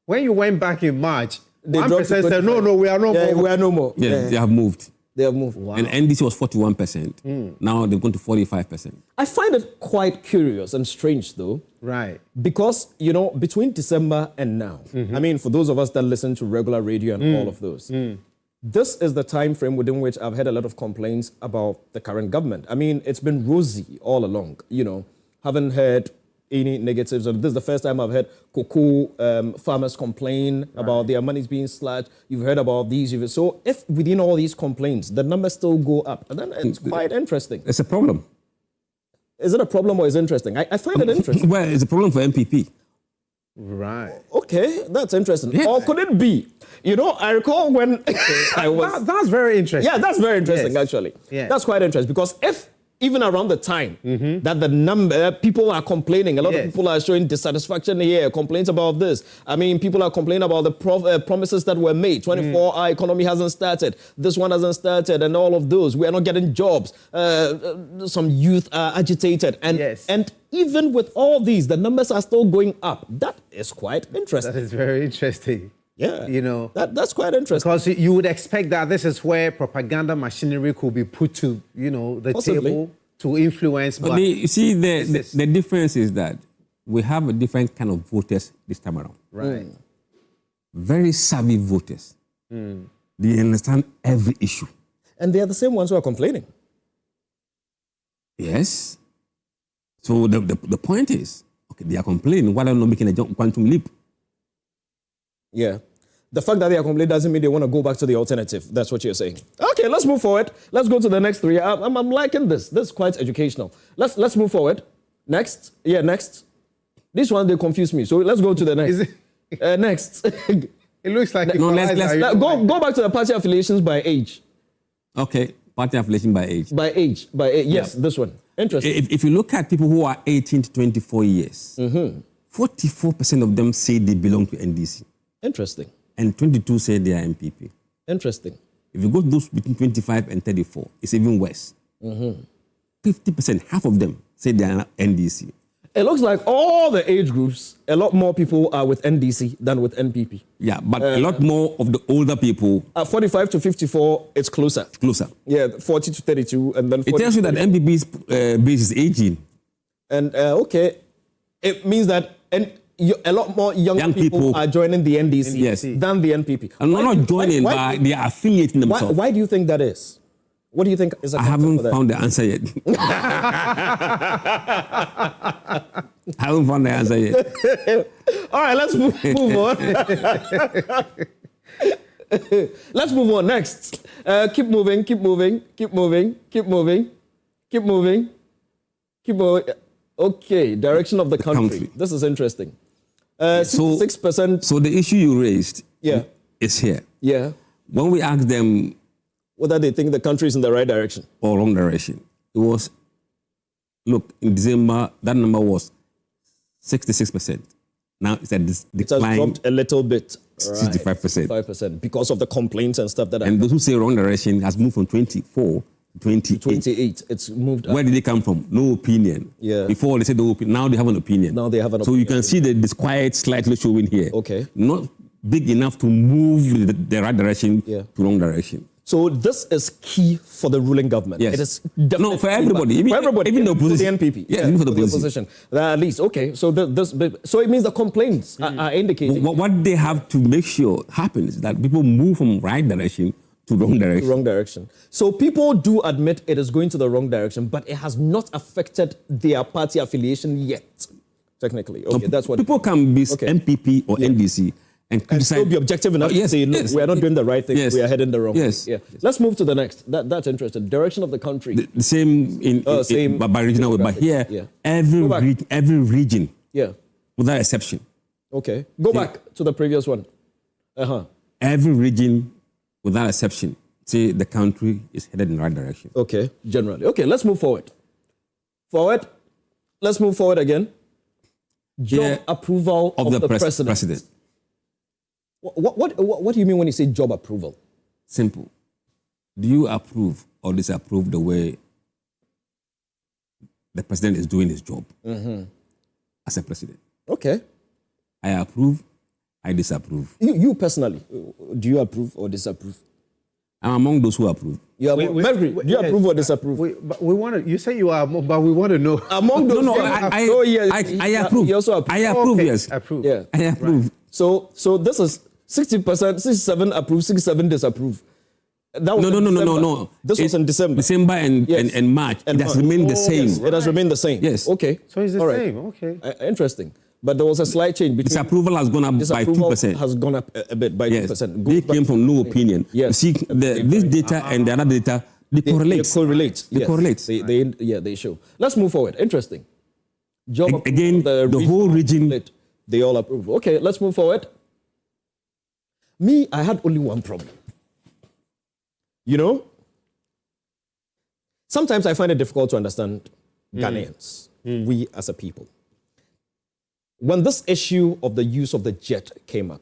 [SPEAKER 3] when you went back in March, 1% said, no, we are no more.
[SPEAKER 1] We are no more.
[SPEAKER 2] Yes, they have moved.
[SPEAKER 1] They have moved.
[SPEAKER 2] And NDC was 41%. Now they've gone to 45%.
[SPEAKER 1] I find it quite curious and strange, though.
[SPEAKER 3] Right.
[SPEAKER 1] Because, between December and now, I mean, for those of us that listen to regular radio and all of those, this is the time frame within which I've had a lot of complaints about the current government. I mean, it's been rosy all along, haven't heard any negatives. And this is the first time I've heard cocoa farmers complain about their monies being slashed. You've heard about these. So if within all these complaints, the numbers still go up, and then it's quite interesting.
[SPEAKER 2] It's a problem.
[SPEAKER 1] Is it a problem or is it interesting? I find it interesting.
[SPEAKER 2] Well, it's a problem for MPP.
[SPEAKER 3] Right.
[SPEAKER 1] Okay, that's interesting.
[SPEAKER 2] Yeah.
[SPEAKER 1] Or could it be? I recall when I was...
[SPEAKER 3] That's very interesting.
[SPEAKER 1] Yeah, that's very interesting,
[SPEAKER 3] Yes.
[SPEAKER 1] actually.
[SPEAKER 3] Yeah.
[SPEAKER 1] That's quite interesting because if even around the time that the number, people are complaining, a lot of
[SPEAKER 3] Yes.
[SPEAKER 1] people are showing dissatisfaction here, complaints about this. I mean, people are complaining about the promises that were made. 24 hour economy hasn't started. This one hasn't started and all of those. We are not getting jobs. Some youth are agitated. And,
[SPEAKER 3] Yes.
[SPEAKER 1] and even with all these, the numbers are still going up. That is quite interesting.
[SPEAKER 3] That is very interesting.
[SPEAKER 1] Yeah. That's quite interesting.
[SPEAKER 3] Because you would expect that this is where propaganda machinery could be put to, the
[SPEAKER 1] Possibly.
[SPEAKER 3] table to influence.
[SPEAKER 2] But you see, the difference is that we have a different kind of voters this time around.
[SPEAKER 3] Right.
[SPEAKER 2] Very savvy voters. They understand every issue.
[SPEAKER 1] And they are the same ones who are complaining.
[SPEAKER 2] Yes. So the point is, okay, they are complaining. Why are they not making a quantum leap?
[SPEAKER 1] Yeah. The fact that they are complaining doesn't mean they want to go back to the alternative. That's what you're saying. Okay, let's move forward. Let's go to the next three. I'm liking this. This is quite educational. Let's move forward. Next. Yeah, next. This one, they confuse me. So let's go to the next.
[SPEAKER 3] Is it?
[SPEAKER 1] Next.
[SPEAKER 3] It looks like
[SPEAKER 2] No, let's
[SPEAKER 1] Go back to the party affiliations by age.
[SPEAKER 2] Okay, party affiliation by age.
[SPEAKER 1] By age. Yes, this one. Interesting.
[SPEAKER 2] If you look at people who are 18 to 24 years, 44% of them say they belong to NDC.
[SPEAKER 1] Interesting.
[SPEAKER 2] And 22 say they are MPP.
[SPEAKER 1] Interesting.
[SPEAKER 2] If you go to those between 25 and 34, it's even worse. 50%, half of them say they are NDC.
[SPEAKER 1] It looks like all the age groups, a lot more people are with NDC than with NPP.
[SPEAKER 2] Yeah, but a lot more of the older people.
[SPEAKER 1] 45 to 54, it's closer.
[SPEAKER 2] Closer.
[SPEAKER 1] Yeah, 40 to 32, and then 40
[SPEAKER 2] It tells you that MPP's base is aging.
[SPEAKER 1] And okay, it means that a lot more young people are joining the NDC
[SPEAKER 2] Yes.
[SPEAKER 1] than the NPP.
[SPEAKER 2] And not joining, but they are affiliating themselves.
[SPEAKER 1] Why do you think that is? What do you think is a
[SPEAKER 2] I
[SPEAKER 1] factor
[SPEAKER 2] haven't
[SPEAKER 1] for that?
[SPEAKER 2] found the answer yet. I haven't found the answer yet.
[SPEAKER 1] All right, let's move on. Let's move on. Next. Keep moving. Okay, direction of the country. This is interesting. 66%.
[SPEAKER 2] So the issue you raised is here.
[SPEAKER 1] Yeah.
[SPEAKER 2] When we asked them
[SPEAKER 1] whether they think the country is in the right direction
[SPEAKER 2] or wrong direction, it was, look, in December, that number was 66%. Now it's at this decline.
[SPEAKER 1] It has dropped a little bit.
[SPEAKER 2] 65%.
[SPEAKER 1] 5% because of the complaints and stuff that
[SPEAKER 2] And those who say wrong direction has moved from 24 to 28.
[SPEAKER 1] It's moved up.
[SPEAKER 2] Where did they come from? No opinion.
[SPEAKER 1] Yeah.
[SPEAKER 2] Before they said no opinion. Now they have an opinion.
[SPEAKER 1] Now they have an
[SPEAKER 2] So
[SPEAKER 1] opinion.
[SPEAKER 2] you can see that this quiet slightly showing here.
[SPEAKER 1] Okay.
[SPEAKER 2] Not big enough to move the right direction to wrong direction.
[SPEAKER 1] So this is key for the ruling government.
[SPEAKER 2] Yes.
[SPEAKER 1] It is definitely
[SPEAKER 2] No, for everybody.
[SPEAKER 1] for everybody.
[SPEAKER 2] Even the opposition.
[SPEAKER 1] The NPP.
[SPEAKER 2] Yeah, even for the
[SPEAKER 1] opposition. At least, okay. So so it means the complaints are indicating.
[SPEAKER 2] What they have to make sure happens is that people move from right direction to wrong direction.
[SPEAKER 1] Wrong direction. So people do admit it is going to the wrong direction, but it has not affected their party affiliation yet, technically. Okay, that's what...
[SPEAKER 2] People can be MPP or NDC and criticize...
[SPEAKER 1] still be objective enough to say, look, we are not doing the right thing, we are heading the wrong way. Yeah. Let's move to the next. That's interesting. Direction of the country.
[SPEAKER 2] The same by regional way, but here, every region, without exception.
[SPEAKER 1] Okay. Go back to the previous one.
[SPEAKER 2] Every region, without exception, say the country is headed in the right direction.
[SPEAKER 1] Okay, generally. Okay, let's move forward. Let's move forward again. Job approval of the president. What do you mean when you say job approval?
[SPEAKER 2] Simple. Do you approve or disapprove the way the president is doing his job as a president?
[SPEAKER 1] Okay.
[SPEAKER 2] I approve, I disapprove.
[SPEAKER 1] You personally, do you approve or disapprove?
[SPEAKER 2] I'm among those who approve.
[SPEAKER 1] You are Mercury, do you approve or disapprove?
[SPEAKER 3] But we want to. You say you are, but we want to know.
[SPEAKER 1] Among those,
[SPEAKER 2] I approve.
[SPEAKER 1] You also approve.
[SPEAKER 2] I approve.
[SPEAKER 3] Okay,
[SPEAKER 2] Yes,
[SPEAKER 3] approve.
[SPEAKER 1] Yeah.
[SPEAKER 2] I approve.
[SPEAKER 1] Right. So this is 60%, 67 approve, 67 disapprove. That was
[SPEAKER 2] No.
[SPEAKER 1] This was in December.
[SPEAKER 2] December and March. It has remained the same.
[SPEAKER 1] Yes, it has remained the same.
[SPEAKER 2] Yes.
[SPEAKER 1] Okay.
[SPEAKER 3] So it's the
[SPEAKER 1] All right.
[SPEAKER 3] same. Okay.
[SPEAKER 1] Interesting. But there was a slight change between.
[SPEAKER 2] Disapproval has gone up by
[SPEAKER 1] Disapproval
[SPEAKER 2] 2%.
[SPEAKER 1] has gone up a bit by
[SPEAKER 2] Yes.
[SPEAKER 1] 2%.
[SPEAKER 2] They came from no opinion.
[SPEAKER 1] Yes.
[SPEAKER 2] You see, this data and the other data, they correlate.
[SPEAKER 1] They correlate.
[SPEAKER 2] They
[SPEAKER 1] Yes.
[SPEAKER 2] correlate.
[SPEAKER 1] They show. Let's move forward. Interesting. Job
[SPEAKER 2] Again,
[SPEAKER 1] approval,
[SPEAKER 2] the whole region.
[SPEAKER 1] split, they all approve. Okay, let's move forward. Me, I had only one problem. You know, sometimes I find it difficult to understand Ghanaians, we as a people. When this issue of the use of the jet came up,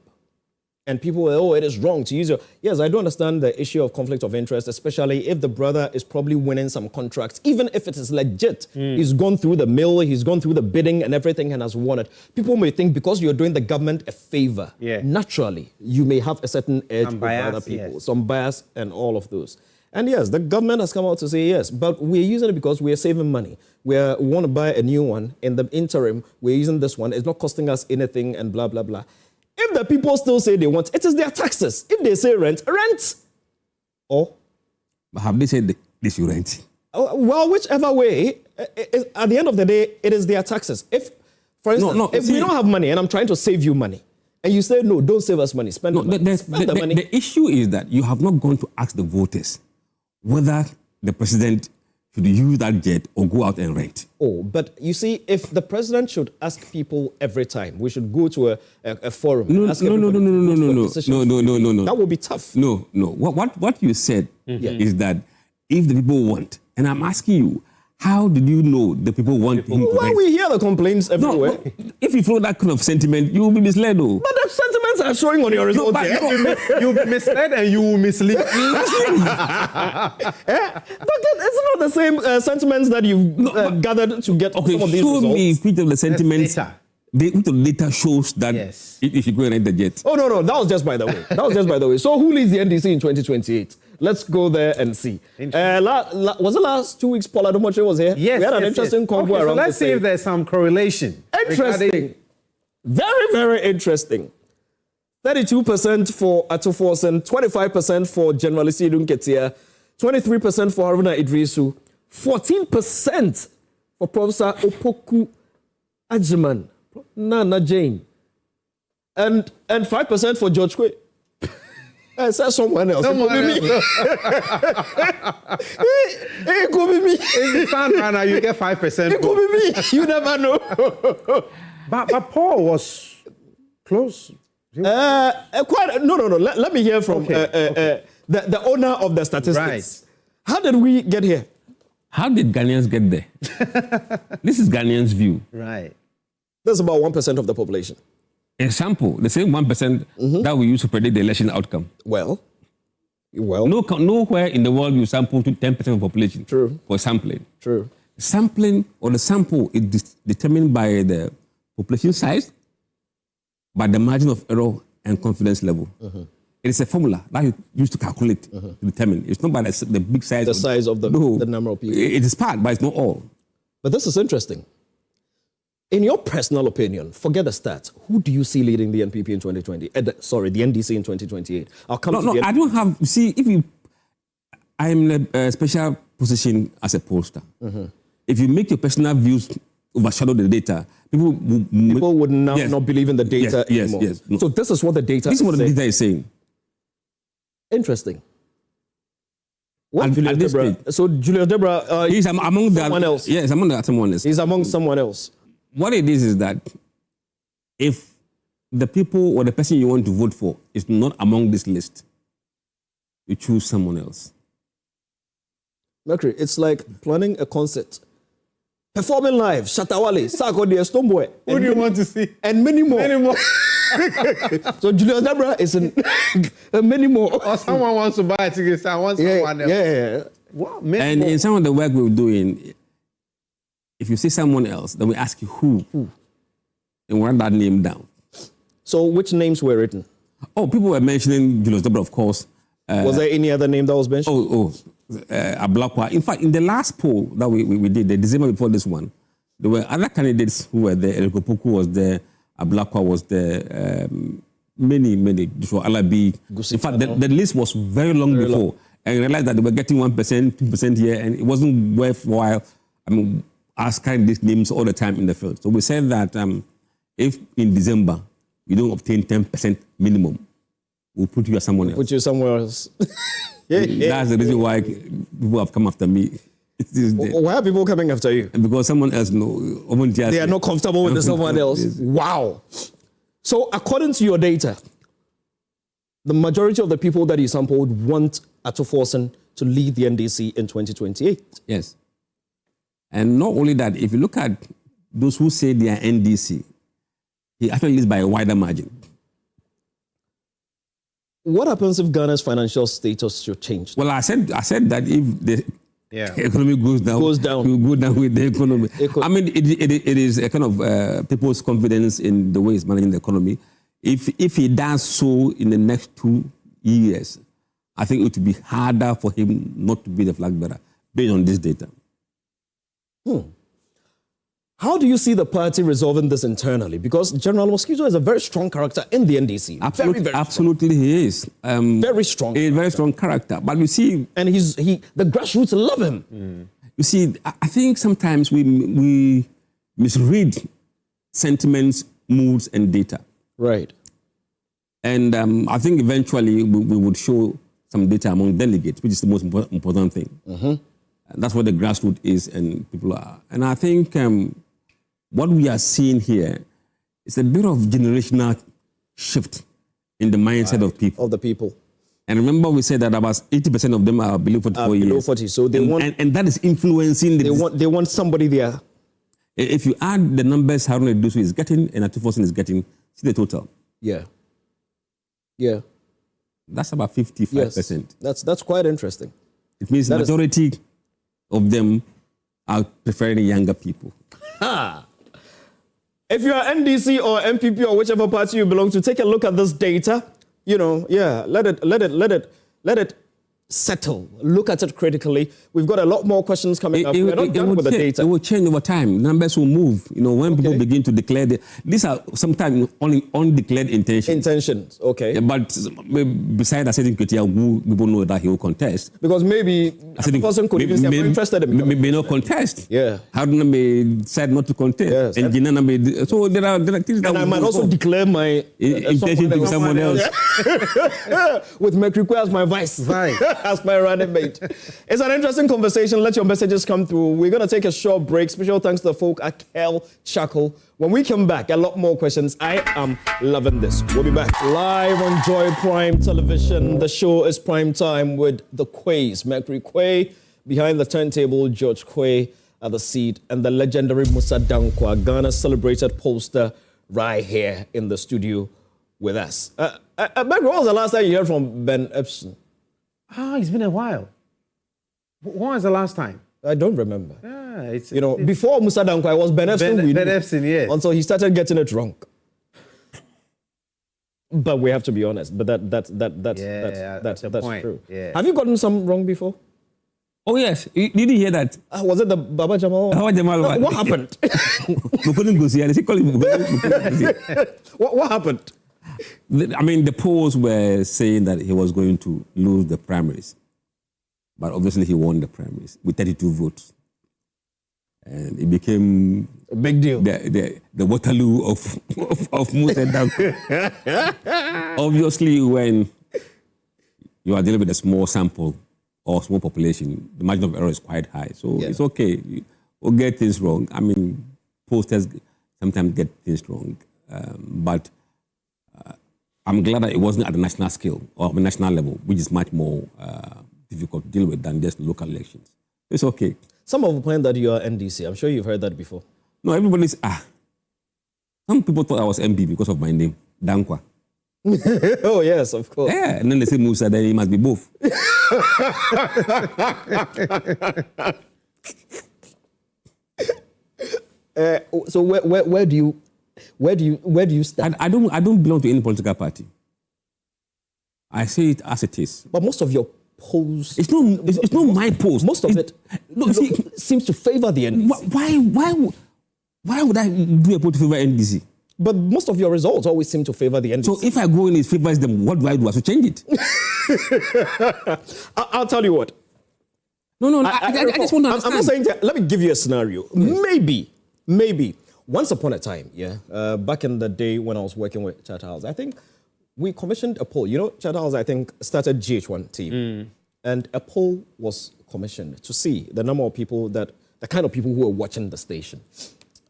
[SPEAKER 1] and people were, oh, it is wrong to use it. Yes, I do understand the issue of conflict of interest, especially if the brother is probably winning some contracts, even if it is legit. He's gone through the mill, he's gone through the bidding and everything and has won it. People may think because you're doing the government a favor, naturally, you may have a certain edge over other people, some bias and all of those. And yes, the government has come out to say yes, but we're using it because we're saving money. We want to buy a new one. In the interim, we're using this one. It's not costing us anything and blah, blah, blah. If the people still say they want, it is their taxes. If they say rent, rent. Or?
[SPEAKER 2] But have they said they should rent?
[SPEAKER 1] Well, whichever way, at the end of the day, it is their taxes. If, for instance, if we don't have money and I'm trying to save you money, and you say, no, don't save us money, spend the money. Spend the money.
[SPEAKER 2] The issue is that you have not gone to ask the voters whether the president should use that jet or go out and rent.
[SPEAKER 1] Oh, but you see, if the president should ask people every time, we should go to a forum.
[SPEAKER 2] No.
[SPEAKER 1] That would be tough.
[SPEAKER 2] No. What you said is that if the people want, and I'm asking you, how did you know the people want him to
[SPEAKER 1] Well,
[SPEAKER 2] rent?
[SPEAKER 1] we hear the complaints everywhere.
[SPEAKER 2] No, if you follow that kind of sentiment, you will be misled, though.
[SPEAKER 1] But the sentiments are showing on your results.
[SPEAKER 3] You'll be misled and you will mislead.
[SPEAKER 1] It's not the same sentiments that you've gathered to get some of these
[SPEAKER 2] show
[SPEAKER 1] results.
[SPEAKER 2] me which of the sentiments. Which of the data shows that it should go and rent the jet.
[SPEAKER 1] Oh, no, that was just by the way. So who leads the NDC in 2028? Let's go there and see. Was it last 2 weeks Paul Adomoche was here?
[SPEAKER 3] Yes.
[SPEAKER 1] We had an interesting convo around
[SPEAKER 3] so let's see if there's some correlation.
[SPEAKER 1] Interesting. Very, very interesting. 32% for Atuforsen, 25% for General Isidun Ketia, 23% for Haruna Idrisu, 14% for Professor Opoku Ajiman, Nana Jane, and 5% for George Kwe. I said someone else. It could be me.
[SPEAKER 3] If you found Rana, you get 5%.
[SPEAKER 1] It could be me. You never know.
[SPEAKER 3] But Paul was close.
[SPEAKER 1] Let me hear from the owner of the statistics.
[SPEAKER 3] Right.
[SPEAKER 1] How did we get here?
[SPEAKER 2] How did Ghanaians get there? This is Ghanaians' view.
[SPEAKER 3] Right.
[SPEAKER 1] That's about 1% of the population.
[SPEAKER 2] A sample, the same 1% that we use to predict the election outcome.
[SPEAKER 1] Well.
[SPEAKER 2] Nowhere in the world you sample to 10% of the population.
[SPEAKER 1] True.
[SPEAKER 2] For sampling.
[SPEAKER 1] True.
[SPEAKER 2] Sampling or the sample is determined by the population size, by the margin of error and confidence level. It is a formula that you use to calculate, to determine. It's not by the big size.
[SPEAKER 1] The size of the number of people.
[SPEAKER 2] It is part, but it's not all.
[SPEAKER 1] But this is interesting. In your personal opinion, forget the stats. Who do you see leading the NPP in 2020? The NDC in 2028. I'll come to the
[SPEAKER 2] I don't have. See, I'm in a special position as a pollster. If you make your personal views overshadow the data, people
[SPEAKER 1] would now not believe in the data anymore.
[SPEAKER 2] Yes.
[SPEAKER 1] So this is what the data.
[SPEAKER 2] This is what the data is saying.
[SPEAKER 1] Interesting.
[SPEAKER 2] So
[SPEAKER 1] Julius Debra,
[SPEAKER 2] he's among
[SPEAKER 1] someone else.
[SPEAKER 2] Yes, among someone else.
[SPEAKER 1] He's among someone else.
[SPEAKER 2] What it is that if the people or the person you want to vote for is not among this list, you choose someone else.
[SPEAKER 1] Mercury, it's like planning a concert. Performing live, Shatawale, Sarkodie, Stoneboy.
[SPEAKER 3] Who do you want to see?
[SPEAKER 1] And many more. So Julius Debra is in many more.
[SPEAKER 3] Or someone wants to buy a ticket, so I want someone else.
[SPEAKER 1] Yeah.
[SPEAKER 3] What?
[SPEAKER 2] And in some of the work we're doing, if you see someone else, then we ask you who? And write that name down.
[SPEAKER 1] So which names were written?
[SPEAKER 2] Oh, people were mentioning Julius Debra, of course.
[SPEAKER 1] Was there any other name that was mentioned?
[SPEAKER 2] Ablakwa. In fact, in the last poll that we did, the December before this one, there were other candidates who were there. Elkopoku was there, Ablakwa was there, many, for Alabi. In fact, the list was very long before. And realized that they were getting 1%, 2% here, and it wasn't worthwhile. Us carrying these names all the time in the field. So we said that if in December you don't obtain 10% minimum, we'll put you somewhere else.
[SPEAKER 1] Put you somewhere else.
[SPEAKER 2] That's the reason why people have come after me.
[SPEAKER 1] Why are people coming after you?
[SPEAKER 2] Because someone else
[SPEAKER 1] they are not comfortable with someone else. Wow. So according to your data, the majority of the people that you sampled want Atto-Forson to lead the NDC in 2028.
[SPEAKER 2] Yes. And not only that, if you look at those who say they are NDC, he actually leads by a wider margin.
[SPEAKER 1] What happens if Ghana's financial status should change?
[SPEAKER 2] Well, I said that if the economy goes down, we go down with the economy. It is a kind of people's confidence in the way he's managing the economy. If he does so in the next 2 years, I think it would be harder for him not to be the flag bearer based on this data.
[SPEAKER 1] How do you see the party resolving this internally? Because General Mosquito is a very strong character in the NDC.
[SPEAKER 2] Absolutely, he is.
[SPEAKER 1] Very strong.
[SPEAKER 2] A very strong character. But you see...
[SPEAKER 1] And the grassroots love him.
[SPEAKER 2] You see, I think sometimes we misread sentiments, moods, and data.
[SPEAKER 1] Right.
[SPEAKER 2] And I think eventually we would show some data among delegates, which is the most important thing. And that's what the grassroots is and people are. And I think what we are seeing here is a bit of generational shift in the mindset of people.
[SPEAKER 1] Of the people.
[SPEAKER 2] And remember we said that about 80% of them are below 44 years.
[SPEAKER 1] Below 40, so they want...
[SPEAKER 2] And that is influencing...
[SPEAKER 1] They want somebody there.
[SPEAKER 2] If you add the numbers Haruna Iddrisu is getting and Atto-Forson is getting, see the total.
[SPEAKER 1] Yeah.
[SPEAKER 2] That's about 55%.
[SPEAKER 1] Yes. That's quite interesting.
[SPEAKER 2] It means the majority of them are preferring younger people.
[SPEAKER 1] If you are NDC or MPP or whichever party you belong to, take a look at this data. Let it settle. Look at it critically. We've got a lot more questions coming up. We're not done with the data.
[SPEAKER 2] It will change over time. Numbers will move. When people begin to declare these are sometimes only undeclared intentions.
[SPEAKER 1] Okay.
[SPEAKER 2] Yeah, but besides Asedi Nketia, people know that he will contest.
[SPEAKER 1] Because maybe a person could even say, I'm interested in becoming
[SPEAKER 2] may not contest.
[SPEAKER 1] Yeah.
[SPEAKER 2] Haruna may decide not to contest.
[SPEAKER 1] Yes.
[SPEAKER 2] And Jinana may. So there are things that
[SPEAKER 1] and I might also declare my
[SPEAKER 2] intention to someone else.
[SPEAKER 1] With Mekrikwe as my vice. As my running mate. It's an interesting conversation. Let your messages come through. We're going to take a short break. Special thanks to the folk at Kel Chuckle. When we come back, a lot more questions. I am loving this. We'll be back live on Joy Prime Television. The show is Prime Time with the Quays. Mekrikwe behind the turntable, George Quay at the seat, and the legendary Musah Dankwah, Ghana's celebrated pollster, right here in the studio with us. When was the last time you heard from Ben Epson?
[SPEAKER 3] It's been a while. When was the last time?
[SPEAKER 1] I don't remember. Before Musah Dankwah, it was Ben Epson.
[SPEAKER 3] Ben Epson, yes.
[SPEAKER 1] Until he started getting it wrong. But we have to be honest. But that's
[SPEAKER 3] point.
[SPEAKER 1] true.
[SPEAKER 3] Yeah.
[SPEAKER 1] Have you gotten some wrong before?
[SPEAKER 2] Oh yes, you didn't hear that?
[SPEAKER 1] Was it the Baba Jamal? What happened? What happened?
[SPEAKER 2] The polls were saying that he was going to lose the primaries. But obviously he won the primaries with 32 votes. And it became
[SPEAKER 1] a big deal.
[SPEAKER 2] The Waterloo of Musah Dankwah. Obviously, when you are dealing with a small sample or small population, the margin of error is quite high. So it's okay. We'll get things wrong. Posters sometimes get things wrong. But I'm glad that it wasn't at the national scale or the national level, which is much more difficult to deal with than just local elections. It's okay.
[SPEAKER 1] Some of the point that you are NDC. I'm sure you've heard that before.
[SPEAKER 2] No, everybody's Some people thought I was MP because of my name, Dankwah.
[SPEAKER 1] Oh yes, of course.
[SPEAKER 2] Yeah, and then they say Musah, then he must be both.
[SPEAKER 1] So where do you stand?
[SPEAKER 2] I don't belong to any political party. I say it as it is.
[SPEAKER 1] But most of your polls...
[SPEAKER 2] It's not my post.
[SPEAKER 1] Most of it seems to favor the NDC.
[SPEAKER 2] Why would I do a poll to favor NDC?
[SPEAKER 1] But most of your results always seem to favor the NDC.
[SPEAKER 2] So if I go in it favors them, what do I do? I should change it.
[SPEAKER 1] I'll tell you what.
[SPEAKER 2] No, I just want to understand.
[SPEAKER 1] I'm not saying that. Let me give you a scenario. Yes. Maybe, once upon a time, back in the day when I was working with Charter House, I think we commissioned a poll. You know, Charter House, I think, started GH1 team. And a poll was commissioned to see the number of people the kind of people who were watching the station.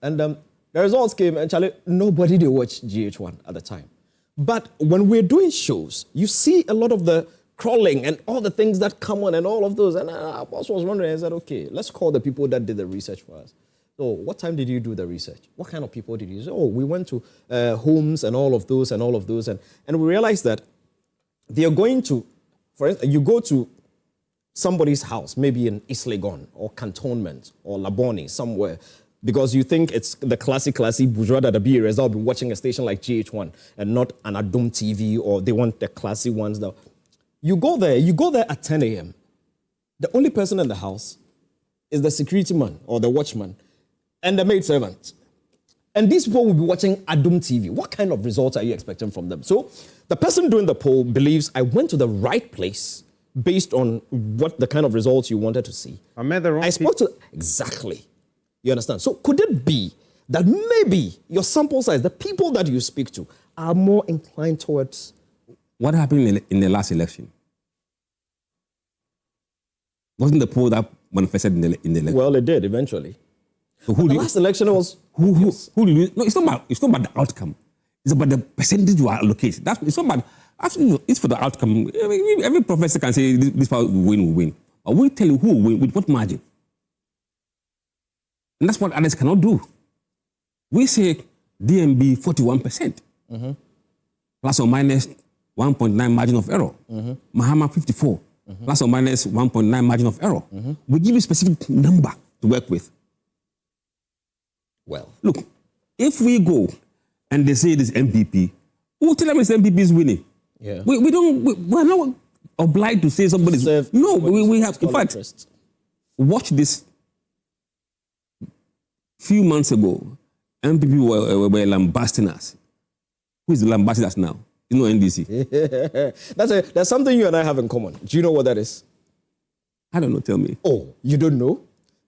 [SPEAKER 1] And the results came, and Charlie, nobody did watch GH1 at the time. But when we're doing shows, you see a lot of the crawling and all the things that come on and all of those. And our boss was wondering, I said, okay, let's call the people that did the research for us. So what time did you do the research? What kind of people did you say? Oh, we went to homes and all of those. And we realized that they are going to, for instance, you go to somebody's house, maybe in East Legon or Cantonment or Labone, somewhere, because you think it's the classy bourgeois that be areas that will be watching a station like GH1 and not an Adum TV, or they want the classy ones. You go there at 10 a.m. The only person in the house is the security man or the watchman and the maid servant. And these people will be watching Adum TV. What kind of results are you expecting from them? So the person doing the poll believes I went to the right place based on what the kind of results you wanted to see.
[SPEAKER 3] I met the wrong
[SPEAKER 1] I spoke to... Exactly. You understand? So could it be that maybe your sample size, the people that you speak to, are more inclined towards...
[SPEAKER 2] What happened in the last election? Wasn't the poll that manifested in the election?
[SPEAKER 1] Well, it did eventually.
[SPEAKER 2] So
[SPEAKER 1] the last election was...
[SPEAKER 2] Who did you... No, it's not about the outcome. It's about the percentage you allocate. It's not about... Actually, it's for the outcome. Every professor can say this power will win. But we tell you who will win, with what margin. And that's what others cannot do. We say DMB 41%, plus or minus 1.9 margin of error. Mahama 54, plus or minus 1.9 margin of error. We give you a specific number to work with.
[SPEAKER 1] Well,
[SPEAKER 2] look, if we go and they say it is MPP, we'll tell them it's MPP is winning.
[SPEAKER 1] Yeah.
[SPEAKER 2] We're not obliged to say somebody's... No, we have... In fact, watch this. Few months ago, MPP were lambasting us. Who is lambasting us now? You know NDC.
[SPEAKER 1] That's something you and I have in common. Do you know what that is?
[SPEAKER 2] I don't know, tell me.
[SPEAKER 1] Oh, you don't know?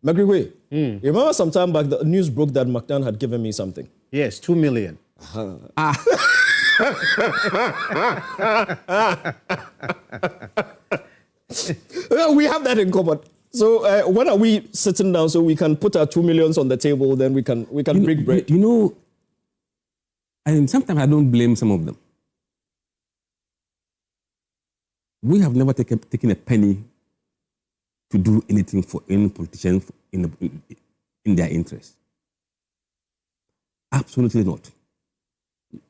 [SPEAKER 1] Magriwe, you remember some time back the news broke that McDonald had given me something?
[SPEAKER 3] Yes, 2 million.
[SPEAKER 1] Well, we have that in common. So when are we sitting down so we can put our 2 millions on the table, then we can break bread?
[SPEAKER 2] You know, and sometimes I don't blame some of them. We have never taken a penny to do anything for any politician in their interest. Absolutely not.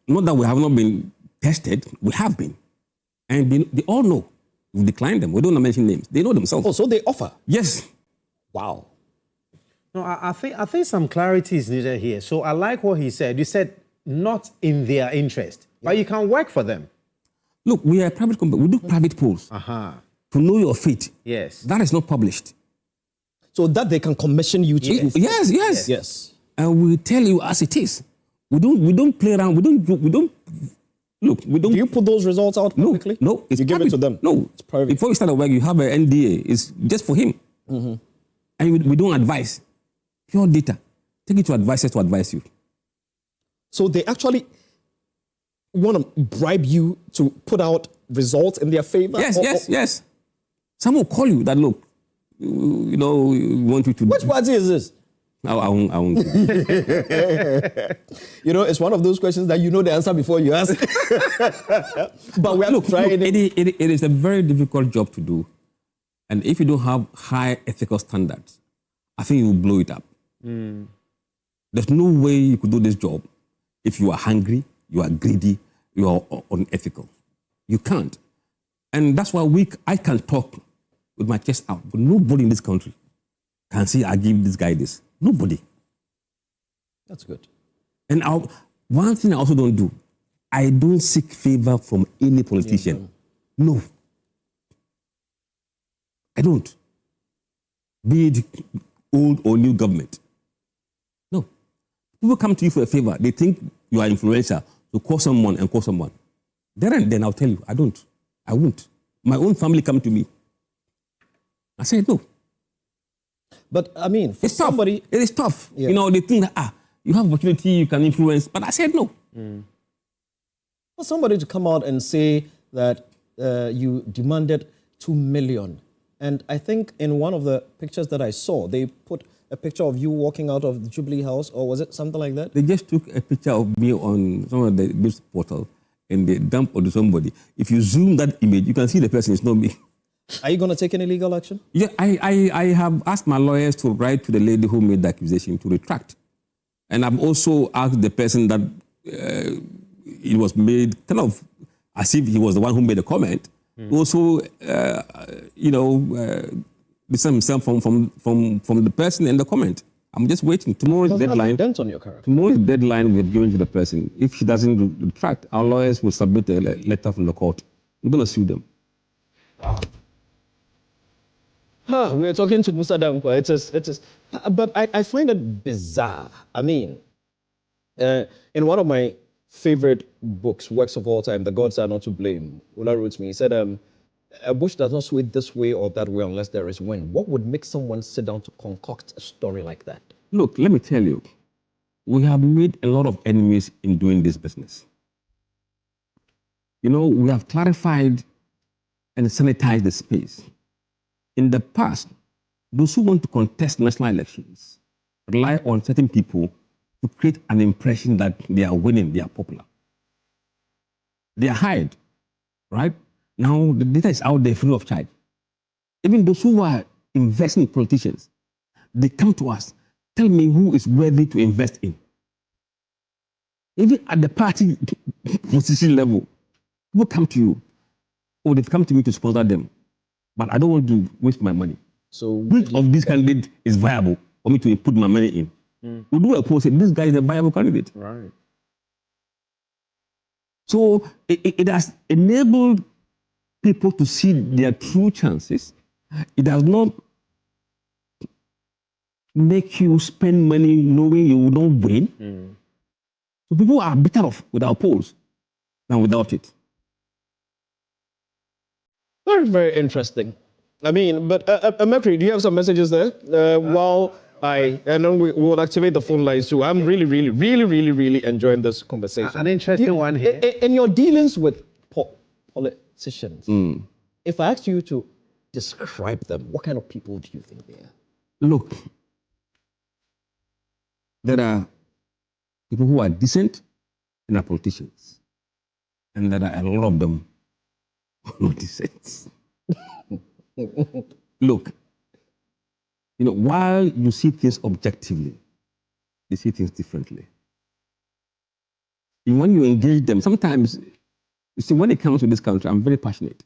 [SPEAKER 2] Not that we have not been tested, we have been. And they all know. We declined them. We don't mention names. They know themselves.
[SPEAKER 1] Oh, so they offer?
[SPEAKER 2] Yes.
[SPEAKER 1] Wow.
[SPEAKER 3] No, I think some clarity is needed here. So I like what he said. You said not in their interest, but you can work for them.
[SPEAKER 2] Look, we are a private company. We do private polls. To know your fate.
[SPEAKER 3] Yes.
[SPEAKER 2] That is not published.
[SPEAKER 1] So that they can commission you to do.
[SPEAKER 2] Yes. And we tell you as it is. We don't play around. We don't. Look, we don't.
[SPEAKER 1] Do you put those results out publicly?
[SPEAKER 2] No, it's
[SPEAKER 1] you give it to them.
[SPEAKER 2] No,
[SPEAKER 1] it's private.
[SPEAKER 2] Before you start a work, you have an NDA. It's just for him. And we don't advise. Pure data. Take it to advisors to advise you.
[SPEAKER 1] So they actually want to bribe you to put out results in their favor?
[SPEAKER 2] Yes. Some will call you that, look, we want you to...
[SPEAKER 1] Which party is this?
[SPEAKER 2] I won't.
[SPEAKER 1] It's one of those questions that you know the answer before you ask. But we have to try it.
[SPEAKER 2] It is a very difficult job to do. And if you don't have high ethical standards, I think you will blow it up. There's no way you could do this job if you are hungry, you are greedy, you are unethical. You can't. And that's why I can talk with my chest out, but nobody in this country can say, I give this guy this. Nobody.
[SPEAKER 1] That's good.
[SPEAKER 2] And one thing I also don't do, I don't seek favor from any politician. No. I don't. Be it old or new government. No. People come to you for a favor. They think you are influential. So call someone and call someone. Then I'll tell you, I don't. I won't. My own family come to me. I said no.
[SPEAKER 1] But I mean, for
[SPEAKER 2] It's tough.
[SPEAKER 1] somebody,
[SPEAKER 2] It is tough.
[SPEAKER 1] Yeah.
[SPEAKER 2] You know, they think that, you have opportunity, you can influence. But I said no.
[SPEAKER 1] for somebody to come out and say that you demanded 2 million, and I think in one of the pictures that I saw, they put a picture of you walking out of the Jubilee House, or was it something like that?
[SPEAKER 2] They just took a picture of me on some of the news portal and they dumped onto somebody. If you zoom that image, you can see the person. It's not me.
[SPEAKER 1] Are you going to take any legal action?
[SPEAKER 2] Yeah, I have asked my lawyers to write to the lady who made the accusation to retract. And I've also asked the person that it was made kind of as if he was the one who made the comment. Also, distance himself from the person and the comment. I'm just waiting. Tomorrow's deadline.
[SPEAKER 1] Dent on your character.
[SPEAKER 2] Tomorrow's deadline we've given to the person. If she doesn't retract, our lawyers will submit a letter from the court. We're going to sue them.
[SPEAKER 1] We're talking to Musah Dankwah. It is, but I find it bizarre. I mean, in one of my favorite books, works of all time, The Gods Are Not to Blame, Ula wrote me, he said, a bush does not sway this way or that way unless there is wind. What would make someone sit down to concoct a story like that?
[SPEAKER 2] Look, let me tell you, we have made a lot of enemies in doing this business. You know, we have clarified and sanitized the space. In the past, those who want to contest national elections rely on certain people to create an impression that they are winning, they are popular. They are hired, right? Now the data is out there free of charge. Even those who are investing in politicians, they come to us, tell me who is worthy to invest in. Even at the party position level, people come to you, or they've come to me to sponsor them. But I don't want to waste my money.
[SPEAKER 1] So
[SPEAKER 2] which of these candidates is viable for me to put my money in? We do a poll, say this guy is a viable candidate.
[SPEAKER 3] Right.
[SPEAKER 2] So it has enabled people to see their true chances. It does not make you spend money knowing you will not win. So people are better off with our polls than without it.
[SPEAKER 1] very, very interesting. I mean, but Mercury, do you have some messages there? And then we will activate the phone lines too. I'm really enjoying this conversation.
[SPEAKER 3] An interesting one here.
[SPEAKER 1] In your dealings with politicians, if I asked you to describe them, what kind of people do you think they are?
[SPEAKER 2] Look, there are people who are decent and are politicians. And there are a lot of them who are not decent. Look, you know, while you see things objectively, they see things differently. And when you engage them, sometimes, you see, when it comes to this country, I'm very passionate.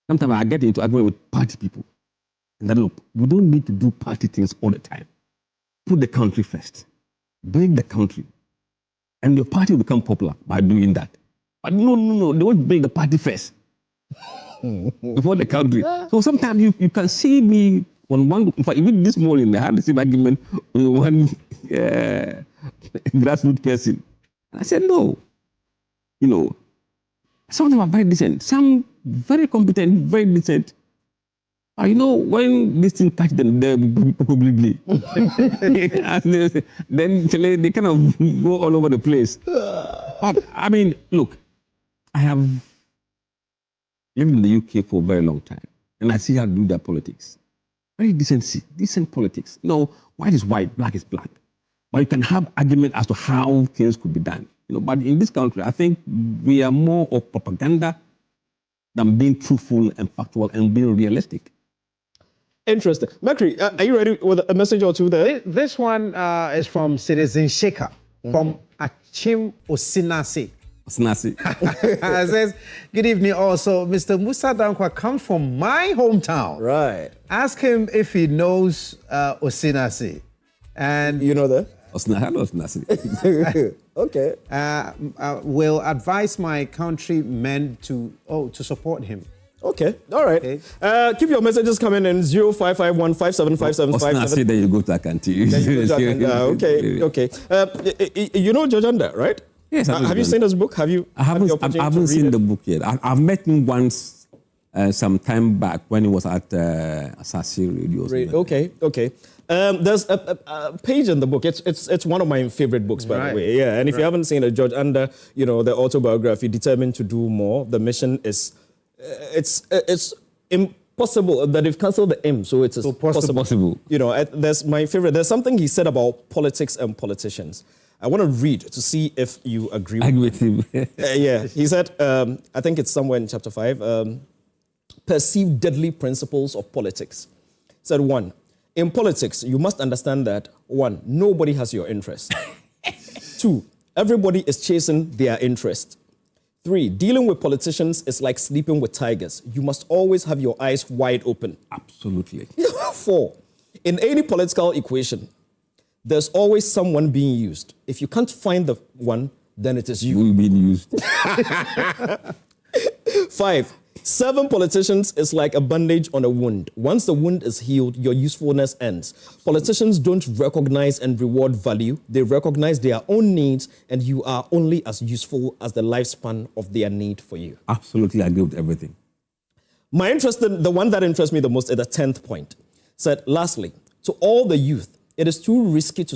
[SPEAKER 2] Sometimes I get into argument with party people. And then, look, we don't need to do party things all the time. Put the country first. Build the country. And your party will become popular by doing that. But no, they won't build the party first. Before the country. So sometimes you can see me on one, in fact, even this morning, I had the same argument with one grassroots person. And I said, no. You know, some of them are very decent. Some very competent, very decent. But you know, when this thing catch them, they're probably then they kind of go all over the place. But I mean, look, I have lived in the UK for a very long time, and I see how to do their politics. Very decent politics. You know, white is white, black is black. But you can have argument as to how things could be done. You know, but in this country, I think we are more of propaganda than being truthful and factual and being realistic.
[SPEAKER 1] Interesting. Mercury, are you ready with a message or two there?
[SPEAKER 3] This one is from Citizen Shaker, from Achim Osinasi. It says, good evening also. Mr. Musah Dankwah comes from my hometown.
[SPEAKER 1] Right.
[SPEAKER 3] Ask him if he knows Osinasi. And
[SPEAKER 1] You know that? Okay.
[SPEAKER 3] Will advise my countrymen to support him.
[SPEAKER 1] Okay, all right. Okay. Keep your messages coming in 0551575757.
[SPEAKER 2] Then you go to Akanti.
[SPEAKER 1] Okay. You know Jojanda, right?
[SPEAKER 2] Yes.
[SPEAKER 1] Have you seen his book? I
[SPEAKER 2] haven't seen the book yet. I've met him once some time back when he was at Asasi Radio.
[SPEAKER 1] Okay. There's a page in the book. It's one of my favorite books, by the way. Yeah, and if you haven't seen it, George Under, the autobiography, Determined to Do More. The mission is, it's impossible that they've cancelled the M, so it's possible. There's my favorite. There's something he said about politics and politicians. I want to read to see if you agree with
[SPEAKER 2] him.
[SPEAKER 1] Yeah, he said, I think it's somewhere in chapter 5, perceived deadly principles of politics. He said, 1, in politics, you must understand that, 1, nobody has your interest. 2, everybody is chasing their interest. 3, dealing with politicians is like sleeping with tigers. You must always have your eyes wide open.
[SPEAKER 2] Absolutely.
[SPEAKER 1] 4, in any political equation, there's always someone being used. If you can't find the one, then it is you.
[SPEAKER 2] You're being used.
[SPEAKER 1] 5, serving politicians is like a bandage on a wound. Once the wound is healed, your usefulness ends. Politicians don't recognize and reward value. They recognize their own needs, and you are only as useful as the lifespan of their need for you.
[SPEAKER 2] Absolutely agree with everything.
[SPEAKER 1] The one that interests me the most is the 10th point. Said, lastly, to all the youth, it is too risky to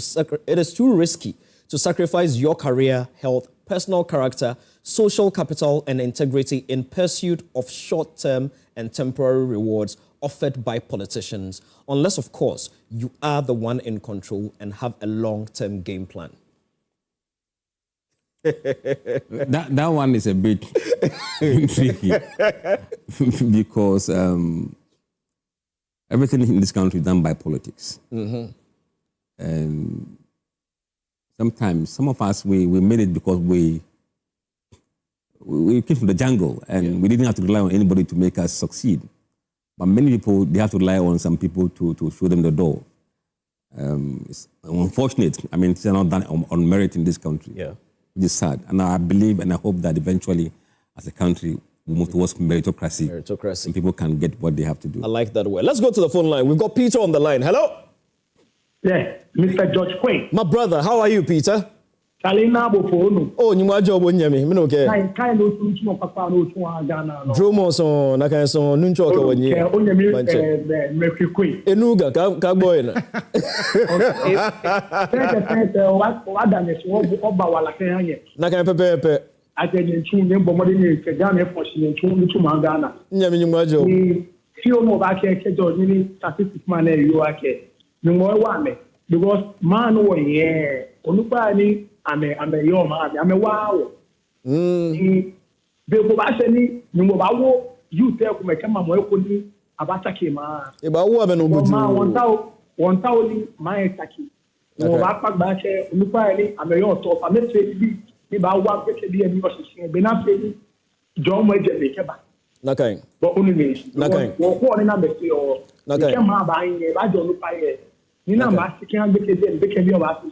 [SPEAKER 1] sacrifice your career, health, personal character, social capital, and integrity in pursuit of short-term and temporary rewards offered by politicians, unless, of course, you are the one in control and have a long-term game plan.
[SPEAKER 2] that one is a bit tricky because everything in this country is done by politics.
[SPEAKER 1] Mm-hmm.
[SPEAKER 2] And sometimes some of us, we made it because we came from the jungle and we didn't have to rely on anybody to make us succeed. But many people, they have to rely on some people to show them the door. It's unfortunate. I mean, it's not done on merit in this country.
[SPEAKER 1] Yeah.
[SPEAKER 2] Which is sad. And I believe and I hope that eventually, as a country, we move towards meritocracy. And people can get what they have to do.
[SPEAKER 1] I like that word. Let's go to the phone line. We've got Peter on the line. Hello?
[SPEAKER 4] Yeah, Mr. George Quinn.
[SPEAKER 1] My brother, how are you, Peter?
[SPEAKER 4] Kalina Bofonu.
[SPEAKER 1] Oh, you want job on Yami? Me okay.
[SPEAKER 4] Kind of no papa no to Ghana.
[SPEAKER 1] Dromo so na kan so nuncho ka wonye.
[SPEAKER 4] Mercury Queen.
[SPEAKER 1] Enuga ka boy na.
[SPEAKER 4] What done is oba wala kan ye.
[SPEAKER 1] Na kan pepe.
[SPEAKER 4] Atenye nchu ne bomode ne ke Ghana force ne nchu to Ghana.
[SPEAKER 1] Nyami nyuma job.
[SPEAKER 4] Si o mo ba ke George ni statistics man e yo ake. Nyuma wa me because man wo ye onupa ni ame yo ma ame wow. Be go ba se ni nyuma ba wo youth e ko me kama mo e ko ni abata ke ma.
[SPEAKER 1] E ba wo ame no bodu.
[SPEAKER 4] Ma won taw ni ma e taki. No ba pa ba se onupa ni ame yo to fa me se bi ba wa pe ke bi e ni o se be na fe ni jo mo e je be ke ba.
[SPEAKER 1] Nakai.
[SPEAKER 4] But only me.
[SPEAKER 1] Nakai.
[SPEAKER 4] Wo ko ni na be se o.
[SPEAKER 1] Nakai.
[SPEAKER 4] Ke ma ba yin ba jo onupa ye. Ni na ma se ke an be ke bi o ba se.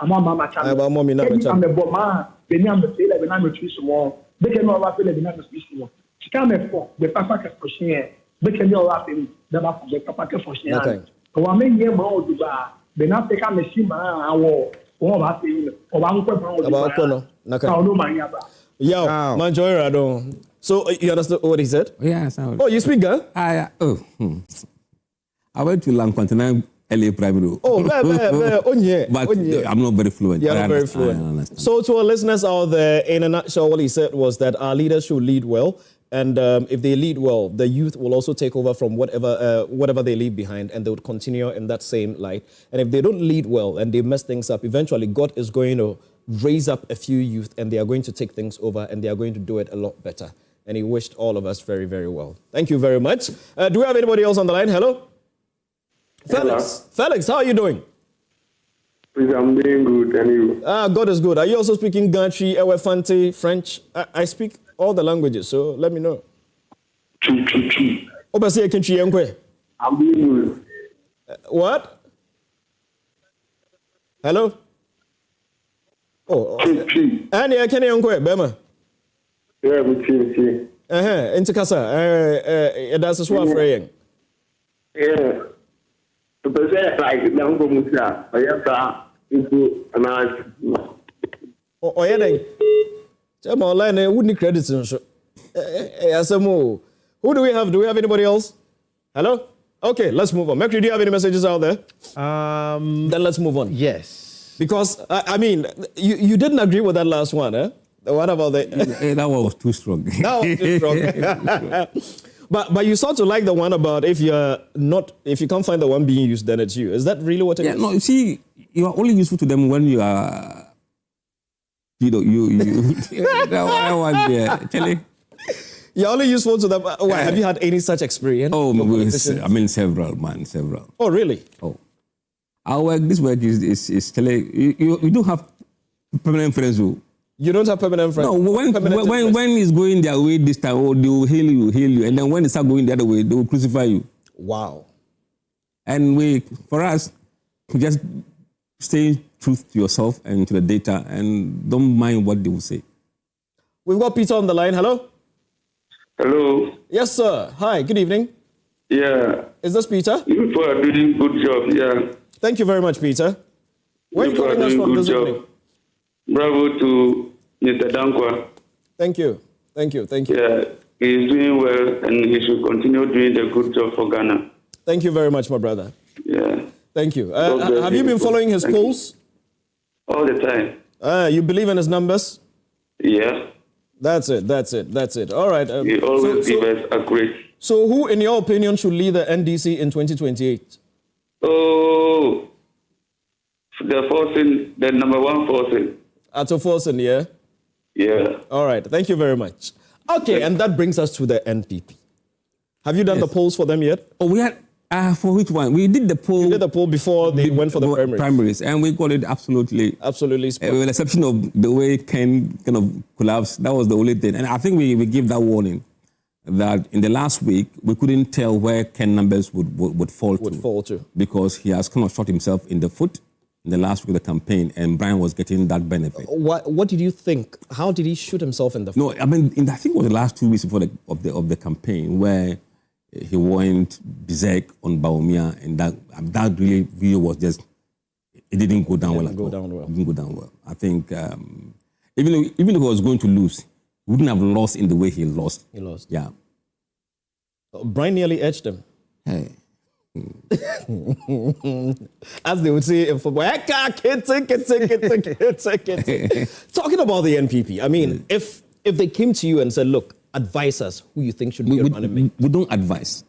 [SPEAKER 4] Mama cha.
[SPEAKER 1] Aba mommy na cha.
[SPEAKER 4] I'm a bomb. Beni am be le bena me twi sumo. Be ke no wa fe le bena me twi sumo. Sika me fo, be papa ke foshin. Be ke no wa fe, be ba fo be papa ke foshin.
[SPEAKER 1] Okay.
[SPEAKER 4] Wa me nye ma o duba. Bena te ka me si ma awo. O ba fe, o ba nko ma o duba.
[SPEAKER 1] Aba ko no. Nakai.
[SPEAKER 4] Ka o no ma nya ba.
[SPEAKER 1] Yo, man joy radon. So you understood what he said?
[SPEAKER 2] Yes.
[SPEAKER 1] Oh, you speak girl?
[SPEAKER 2] I went to Lancontina LA Primary.
[SPEAKER 1] Oh, but
[SPEAKER 2] I'm not very fluent.
[SPEAKER 1] Yeah, not very fluent. So to our listeners out there, in a nutshell, what he said was that our leaders should lead well. And if they lead well, the youth will also take over from whatever they leave behind, and they would continue in that same light. And if they don't lead well and they mess things up, eventually God is going to raise up a few youth, and they are going to take things over, and they are going to do it a lot better. And he wished all of us very, very well. Thank you very much. Do we have anybody else on the line? Hello? Felix. Felix, how are you doing?
[SPEAKER 5] I'm doing good, and you?
[SPEAKER 1] God is good. Are you also speaking Ganchi, Ewefante, French? I speak all the languages, so let me know.
[SPEAKER 5] I'm
[SPEAKER 1] doing
[SPEAKER 5] good.
[SPEAKER 1] What? Hello? Oh,
[SPEAKER 5] Tree.
[SPEAKER 1] and yeah, can you uncle Bema?
[SPEAKER 5] Yeah, we tree.
[SPEAKER 1] Into Casa, that's a swap fraying.
[SPEAKER 5] Yeah. The person like down from Musah. I have into an art.
[SPEAKER 1] Oh, yeah, then. Tell online, wouldn't credits and so. Who do we have? Do we have anybody else? Hello? Okay, let's move on. Mercury, do you have any messages out there? Then let's move on.
[SPEAKER 3] Yes.
[SPEAKER 1] Because, I mean, you didn't agree with that last one, eh? The one about the...
[SPEAKER 2] That one was too strong.
[SPEAKER 1] That was too strong. But you sort of like the one about if you can't find the one being used, then it's you. Is that really what it is?
[SPEAKER 2] No, you see, you are only useful to them when you are... that one there. Tell you.
[SPEAKER 1] You're only useful to them. Why? Have you had any such experience?
[SPEAKER 2] Oh, several.
[SPEAKER 1] Oh, really?
[SPEAKER 2] Oh. Our work, this work is tele. You don't have permanent friends who.
[SPEAKER 1] You don't have permanent friends?
[SPEAKER 2] No, when it's going their way this time, they will hail you. And then when they start going the other way, they will crucify you.
[SPEAKER 1] Wow.
[SPEAKER 2] And for us, just stay truth to yourself and to the data and don't mind what they will say.
[SPEAKER 1] We've got Peter on the line. Hello?
[SPEAKER 5] Hello.
[SPEAKER 1] Yes, sir. Hi, good evening.
[SPEAKER 5] Yeah.
[SPEAKER 1] Is this Peter?
[SPEAKER 5] You are doing good job, yeah.
[SPEAKER 1] Thank you very much, Peter. Where are you calling us from this evening?
[SPEAKER 5] Bravo to Mr. Dankwah.
[SPEAKER 1] Thank you.
[SPEAKER 5] Yeah, he is doing well and he should continue doing the good job for Ghana.
[SPEAKER 1] Thank you very much, my brother.
[SPEAKER 5] Yeah.
[SPEAKER 1] Thank you. Have you been following his polls?
[SPEAKER 5] All the time.
[SPEAKER 1] You believe in his numbers?
[SPEAKER 5] Yeah.
[SPEAKER 1] That's it. All right.
[SPEAKER 5] He always gives us accurate.
[SPEAKER 1] So who, in your opinion, should lead the NDC in 2028?
[SPEAKER 5] Oh, the number one forcing.
[SPEAKER 1] Ato Forsen, yeah?
[SPEAKER 5] Yeah.
[SPEAKER 1] All right. Thank you very much. Okay, and that brings us to the NPP. Have you done the polls for them yet?
[SPEAKER 2] Oh, we had... for which one? We did the poll.
[SPEAKER 1] You did the poll before they went for the
[SPEAKER 2] primaries. And we got it absolutely
[SPEAKER 1] spot.
[SPEAKER 2] With the exception of the way Ken kind of collapsed, that was the only thing. And I think we gave that warning that in the last week, we couldn't tell where Ken numbers would fall to. Because he has kind of shot himself in the foot in the last week of the campaign, and Brian was getting that benefit.
[SPEAKER 1] What did you think? How did he shoot himself in the foot?
[SPEAKER 2] No, I mean, I think it was the last 2 weeks before of the campaign where he went berserk on Baumia, and that really video was just, it didn't go down well at all. It didn't go down well. I think even if he was going to lose, he wouldn't have lost in the way he lost.
[SPEAKER 1] He lost.
[SPEAKER 2] Yeah.
[SPEAKER 1] Brian nearly edged him.
[SPEAKER 2] Hey.
[SPEAKER 1] As they would say in football, talking about the NPP, I mean, if they came to you and said, look, advise us who you think should be a running mate.
[SPEAKER 2] We don't advise.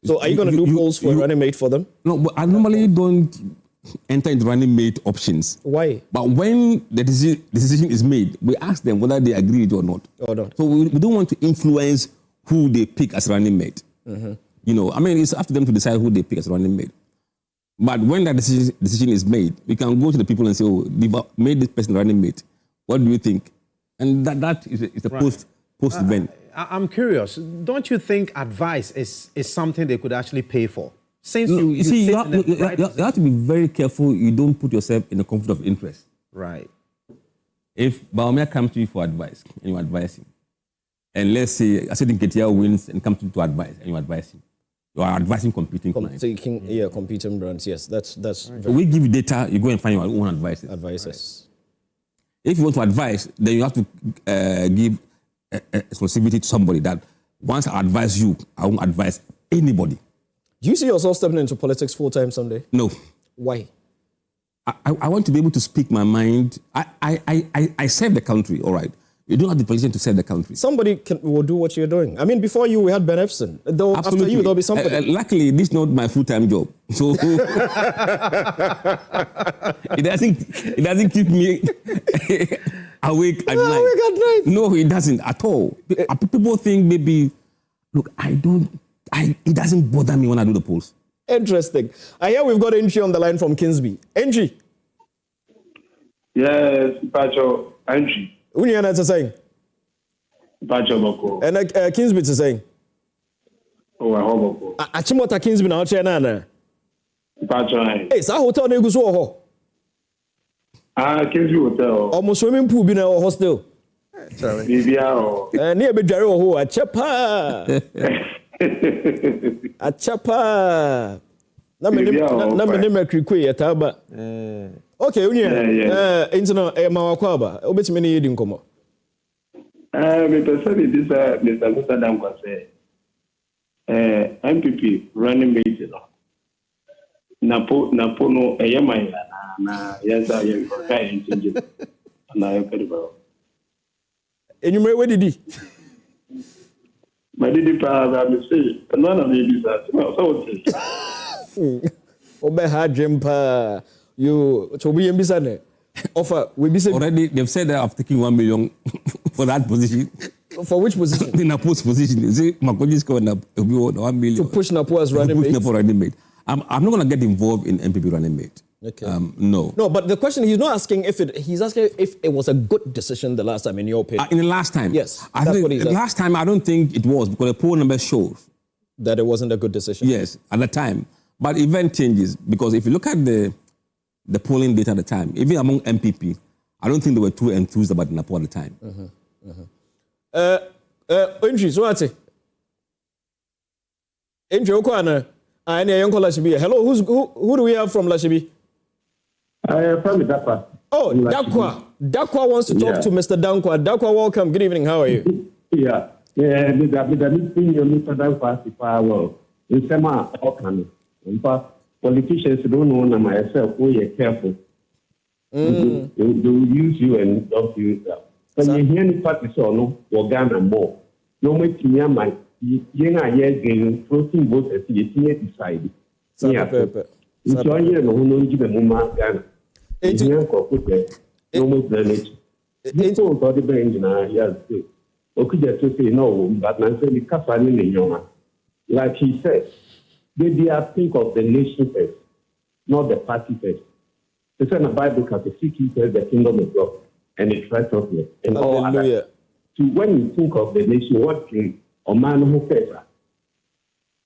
[SPEAKER 1] So are you going to do polls for a running mate for them?
[SPEAKER 2] No, but I normally don't enter into running mate options.
[SPEAKER 1] Why?
[SPEAKER 2] But when the decision is made, we ask them whether they agree with it or not.
[SPEAKER 1] Or not.
[SPEAKER 2] So we don't want to influence who they pick as running mate. Mm-hmm. You know, I mean, it's up to them to decide who they pick as running mate. But when that decision is made, we can go to the people and say, oh, they've made this person running mate. What do you think? And that is a post event.
[SPEAKER 3] I'm curious. Don't you think advice is something they could actually pay for? Since
[SPEAKER 2] you have to be very careful you don't put yourself in a conflict of interest.
[SPEAKER 3] Right.
[SPEAKER 2] If Baumia comes to you for advice and you advise him, and let's say a certain Ketia wins and comes to you to advise and you advise him, you are advising competing clients.
[SPEAKER 1] Competing brands, yes. That's right.
[SPEAKER 2] So we give you data, you go and find your own advices.
[SPEAKER 1] Advices.
[SPEAKER 2] Right. If you want to advise, then you have to give exclusivity to somebody that once I advise you, I won't advise anybody.
[SPEAKER 1] Do you see yourself stepping into politics full-time someday?
[SPEAKER 2] No.
[SPEAKER 1] Why?
[SPEAKER 2] I want to be able to speak my mind. I serve the country, all right. You don't have the position to serve the country.
[SPEAKER 1] Somebody will do what you're doing. I mean, before you, we had Ben Efson. Though after you, there'll be somebody.
[SPEAKER 2] Luckily, this is not my full-time job. So it doesn't keep me awake at night. No, it doesn't at all. People think maybe, look, it doesn't bother me when I do the polls.
[SPEAKER 1] Interesting. I hear we've got Entry on the line from Kingsby. Entry.
[SPEAKER 5] Yes, Pacho. Entry.
[SPEAKER 1] Unyana is saying.
[SPEAKER 5] Pacho Boko.
[SPEAKER 1] And Kingsby is saying.
[SPEAKER 5] Oh, I hope.
[SPEAKER 1] Achimota Kingsby now, Chena.
[SPEAKER 5] Pacho.
[SPEAKER 1] Hey, so hotel neguso ho.
[SPEAKER 5] Kenzie Hotel.
[SPEAKER 1] Almost swimming pool be na hostel.
[SPEAKER 5] Bibia.
[SPEAKER 1] Near be Jerry who a chapa. A chapa. Na me name krikwe yataba. Okay, unia. Intino mawakwaba. Obetimi ni yedi nkomo.
[SPEAKER 5] Me person is Mr. Musah Dankwah say MPP running mate Napo no eyemaya na yesa ye kai change na yo kediba.
[SPEAKER 1] Enyumre we didi.
[SPEAKER 5] My didi pa me say no na me bi sa so
[SPEAKER 1] Obe ha jempa you to be mbisa ne offer we be say
[SPEAKER 2] already they've said that I've taken 1 million for that position.
[SPEAKER 1] For which position?
[SPEAKER 2] In a post position. You see, Makoji's going to 1 million.
[SPEAKER 1] To push Napo as running mate?
[SPEAKER 2] Napo running mate. I'm not going to get involved in MPP running mate.
[SPEAKER 1] Okay.
[SPEAKER 2] No.
[SPEAKER 1] No, but the question, he's not asking he's asking if it was a good decision the last time, in your opinion.
[SPEAKER 2] In the last time?
[SPEAKER 1] Yes.
[SPEAKER 2] I think
[SPEAKER 1] what he's asking.
[SPEAKER 2] last time, I don't think it was, because the poll number shows
[SPEAKER 1] that it wasn't a good decision.
[SPEAKER 2] Yes, at the time. But event changes, because if you look at the polling data at the time, even among MPP, I don't think they were too enthused about Napo at the time.
[SPEAKER 1] Entry, so what's it? Entry, Okwana. I need a young Lashibi. Hello, who do we have from Lashibi?
[SPEAKER 5] From Dankwah.
[SPEAKER 1] Oh, Dankwah. Dankwah wants to talk to Mr. Dankwah. Dankwah, welcome. Good evening. How are you?
[SPEAKER 5] Mr. Dankwah, well, in summer, in fact, politicians don't know myself, we are careful. They will use you and don't use them. When you hear any party so no, or Ghana more. No more Kenya might getting floating votes as you decide. It's all year no one give them Ghana. It's young corporate, no more damage. It's all the brain in our years. Okuja to say no, but I say the Kafani in Yoma. Like he said, they think of the nation first, not the party first. They said in the Bible, seek ye first the kingdom of God and its righteousness and all other. So when you think of the nation, what king or man who first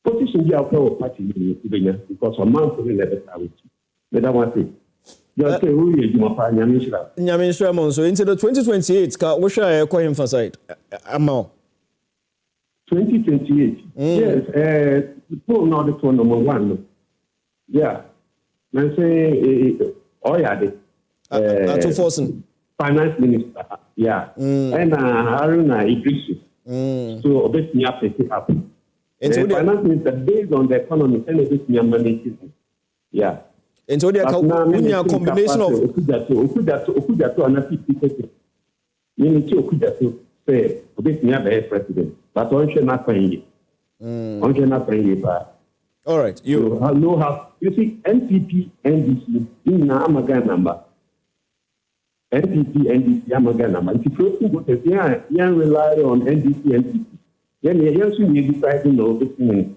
[SPEAKER 5] position you are party because a man who never with you. But I want to just say who is
[SPEAKER 1] Nyamishra. So into the 2028, what shall I call him for side?
[SPEAKER 5] 2028. Yes, poll now the phone number one. Yeah. I say finance minister. Yeah. And Haruna Idrisu. So obviously you have to pick up. Finance minister based on the economy and obviously managing. Yeah.
[SPEAKER 1] And so they are combination of
[SPEAKER 5] say obviously have a president. But on should not paying it.
[SPEAKER 1] All right.
[SPEAKER 5] You see NPP, NDC in Amaga number. NPP, NDC, Amaga number. If you rely on NDC, NPP, then you also need to decide to know this thing.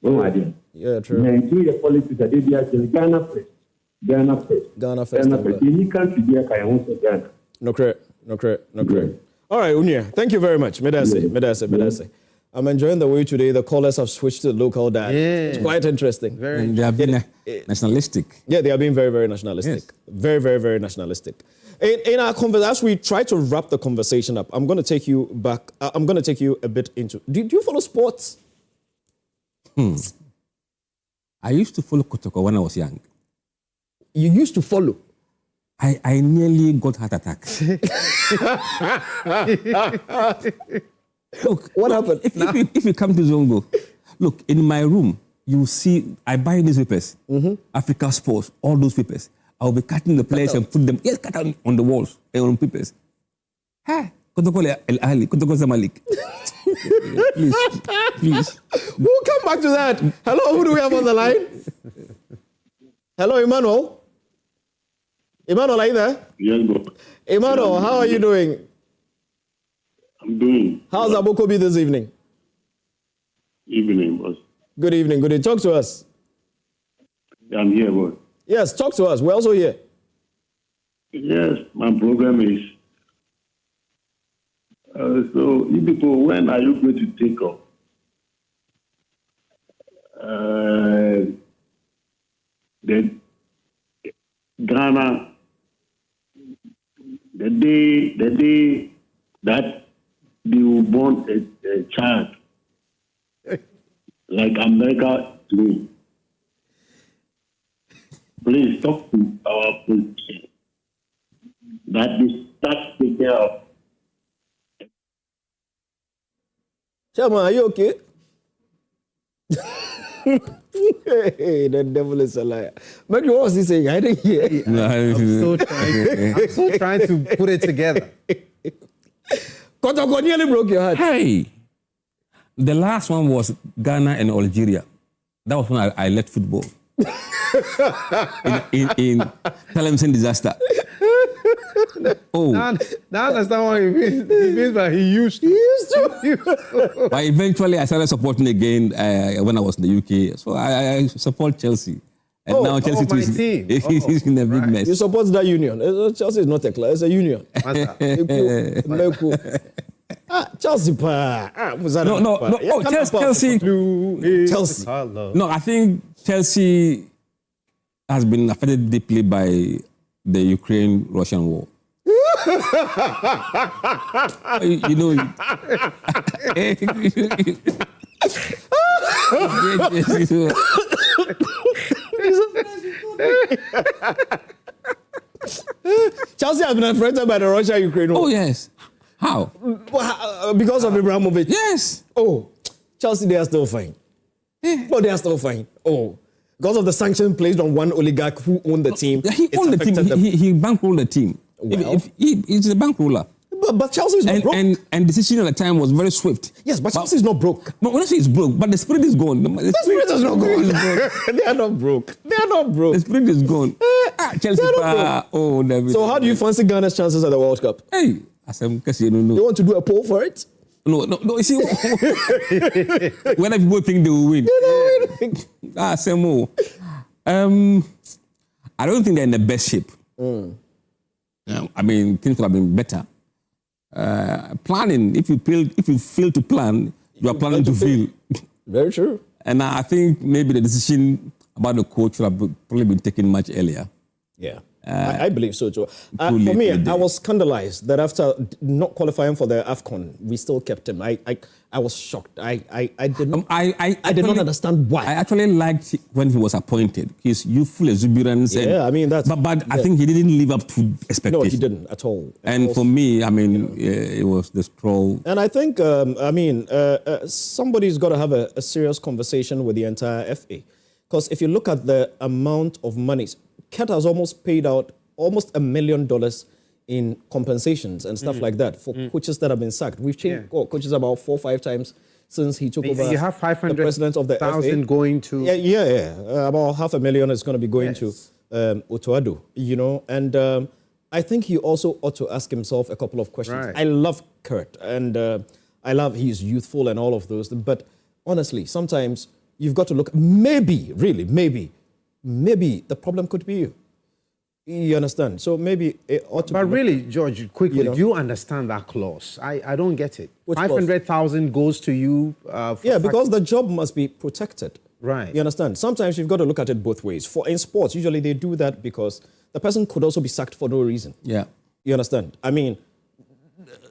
[SPEAKER 5] No idea.
[SPEAKER 1] Yeah, true.
[SPEAKER 5] And through your politics, they be actually Ghana first. Ghana first. Any country be a Ghana.
[SPEAKER 1] No correct. All right, Unia. Thank you very much. Medase. I'm enjoying the way today the callers have switched to local dialect. Yeah. It's quite interesting.
[SPEAKER 2] And they have been nationalistic.
[SPEAKER 1] Yeah, they are being very, very nationalistic. Yes. Very, very, very nationalistic. In our conversation, as we try to wrap the conversation up, I'm going to take you back. I'm going to take you a bit into. Do you follow sports?
[SPEAKER 2] I used to follow Kotoko when I was young.
[SPEAKER 1] You used to follow?
[SPEAKER 2] I nearly got heart attack. Look, what happened? If you come to Zongo, look, in my room, you see, I buy newspapers, Africa Sports, all those papers. I'll be cutting the players and put them, cut out on the walls, on papers. Hey, Kotoko El Ali, Kotoko Zamalik. Please.
[SPEAKER 1] We'll come back to that. Hello, who do we have on the line? Hello, Emmanuel. Emmanuel, are you there?
[SPEAKER 5] Yes, bro.
[SPEAKER 1] Emmanuel, how are you doing?
[SPEAKER 5] I'm doing.
[SPEAKER 1] How's Abokobi this evening?
[SPEAKER 5] Evening, boss.
[SPEAKER 1] Good evening. Talk to us.
[SPEAKER 5] I'm here, boss.
[SPEAKER 1] Yes, talk to us. We're also here.
[SPEAKER 5] Yes, my program is. So, you people, when are you going to take off? The Ghana the day that they will born a child, like America today. Please talk to our politicians that they start taking care of.
[SPEAKER 1] Chairman, are you okay? Hey, the devil is a liar. But what was he saying? I didn't hear.
[SPEAKER 3] I'm so trying to put it together.
[SPEAKER 1] Kotoko nearly broke your heart.
[SPEAKER 2] Hey, the last one was Ghana and Algeria. That was when I left football. in Tlemcen disaster. Oh,
[SPEAKER 3] now I understand what he means. He means that he used to.
[SPEAKER 2] But eventually I started supporting again when I was in the UK. So I support Chelsea. And now Chelsea
[SPEAKER 3] my
[SPEAKER 2] is
[SPEAKER 3] team.
[SPEAKER 2] in a big mess.
[SPEAKER 1] You support that union. Chelsea is not a club, it's a union. Chelsea.
[SPEAKER 2] No. Oh, Chelsea.
[SPEAKER 1] Chelsea.
[SPEAKER 2] No, I think Chelsea has been affected deeply by the Ukraine-Russian war. you know.
[SPEAKER 1] Chelsea has been affected by the Russia-Ukraine war.
[SPEAKER 2] Oh, yes. How?
[SPEAKER 1] Because of Abramovich.
[SPEAKER 2] Yes.
[SPEAKER 1] Oh, Chelsea, they are still fine. Oh, they are still fine. Oh, because of the sanction placed on one oligarch who owned the team.
[SPEAKER 2] He owned the team. He bankrolled the team.
[SPEAKER 1] Well,
[SPEAKER 2] He's a bankroller.
[SPEAKER 1] But Chelsea is not broke.
[SPEAKER 2] And decision at the time was very swift.
[SPEAKER 1] Yes, but Chelsea is not broke.
[SPEAKER 2] No, honestly, it's broke, but the spirit is gone. The
[SPEAKER 1] spirit is not gone. They are not broke. They are not broke.
[SPEAKER 2] The spirit is gone. Chelsea. Oh, David.
[SPEAKER 1] So how do you fancy Ghana's chances at the World Cup?
[SPEAKER 2] Hey, you don't know.
[SPEAKER 1] You want to do a poll for it?
[SPEAKER 2] No. You see, whether people think they will win. Semo. I don't think they're in the best shape. I mean, things could have been better. Planning. If you fail to plan, you are planning to fail.
[SPEAKER 1] Very true.
[SPEAKER 2] And I think maybe the decision about the coach should have probably been taken much earlier.
[SPEAKER 1] Yeah. I believe so too. For me, I was scandalized that after not qualifying for the AFCON, we still kept him. I was shocked. I did not. I did not understand why.
[SPEAKER 2] I actually liked when he was appointed. His youthful exuberance.
[SPEAKER 1] Yeah, I mean that's.
[SPEAKER 2] But I think he didn't live up to expectations.
[SPEAKER 1] No, he didn't at all.
[SPEAKER 2] And for me, I mean, it was the stroll.
[SPEAKER 1] And I think, somebody's got to have a serious conversation with the entire FA, because if you look at the amount of money. Ket has almost paid out almost $1 million in compensations and stuff like that for coaches that have been sacked. We've changed coaches about 4 or 5 times since he took over.
[SPEAKER 3] You have 500,000
[SPEAKER 1] the president of the FA
[SPEAKER 3] going to.
[SPEAKER 1] Yeah. About $500,000 is going to be going to Otoado, and I think he also ought to ask himself a couple of questions. Right. I love Kurt and I love he's youthful and all of those, but honestly, sometimes you've got to look. Maybe the problem could be you. You understand? So maybe it ought to
[SPEAKER 3] But
[SPEAKER 1] be
[SPEAKER 3] really, George, quickly, do you understand that clause? I don't get it. 500,000 goes to you.
[SPEAKER 1] Because the job must be protected.
[SPEAKER 3] Right.
[SPEAKER 1] You understand? Sometimes you've got to look at it both ways. In sports, usually they do that because the person could also be sacked for no reason.
[SPEAKER 2] Yeah.
[SPEAKER 1] You understand? I mean,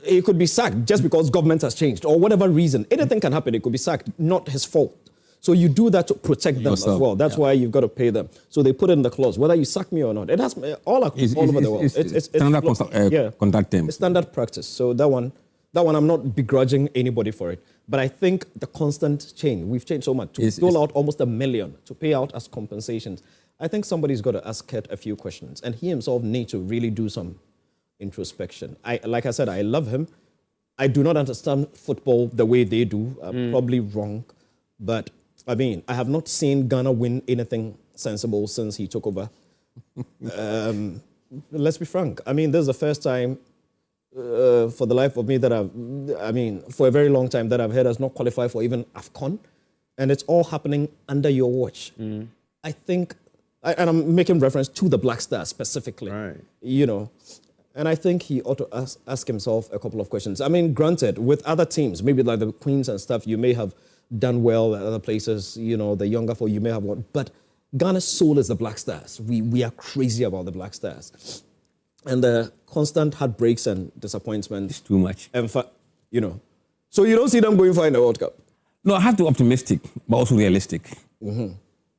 [SPEAKER 1] he could be sacked just because government has changed or whatever reason. Anything can happen. It could be sacked, not his fault. So you do that to protect them as well. That's why you've got to pay them. So they put in the clause, whether you sack me or not. It has all over the world.
[SPEAKER 2] It's standard contact term.
[SPEAKER 1] It's standard practice. So that one, I'm not begrudging anybody for it. But I think the constant change, we've changed so much. To dole out almost $1 million to pay out as compensations. I think somebody's got to ask Ket a few questions. And he himself needs to really do some introspection. Like I said, I love him. I do not understand football the way they do. I'm probably wrong. But I mean, I have not seen Ghana win anything sensible since he took over. Let's be frank. I mean, this is the first time for the life of me that for a very long time that I've heard us not qualify for even AFCON. And it's all happening under your watch. I think, and I'm making reference to the Black Stars specifically,
[SPEAKER 3] right.
[SPEAKER 1] And I think he ought to ask himself a couple of questions. I mean, granted, with other teams, maybe like the Queens and stuff, you may have done well at other places, the younger folk, you may have won. But Ghana's soul is the Black Stars. We are crazy about the Black Stars. and the constant heartbreaks and disappointments.
[SPEAKER 2] It's too much.
[SPEAKER 1] And so you don't see them going far in the World Cup.
[SPEAKER 2] No, I have to be optimistic, but also realistic.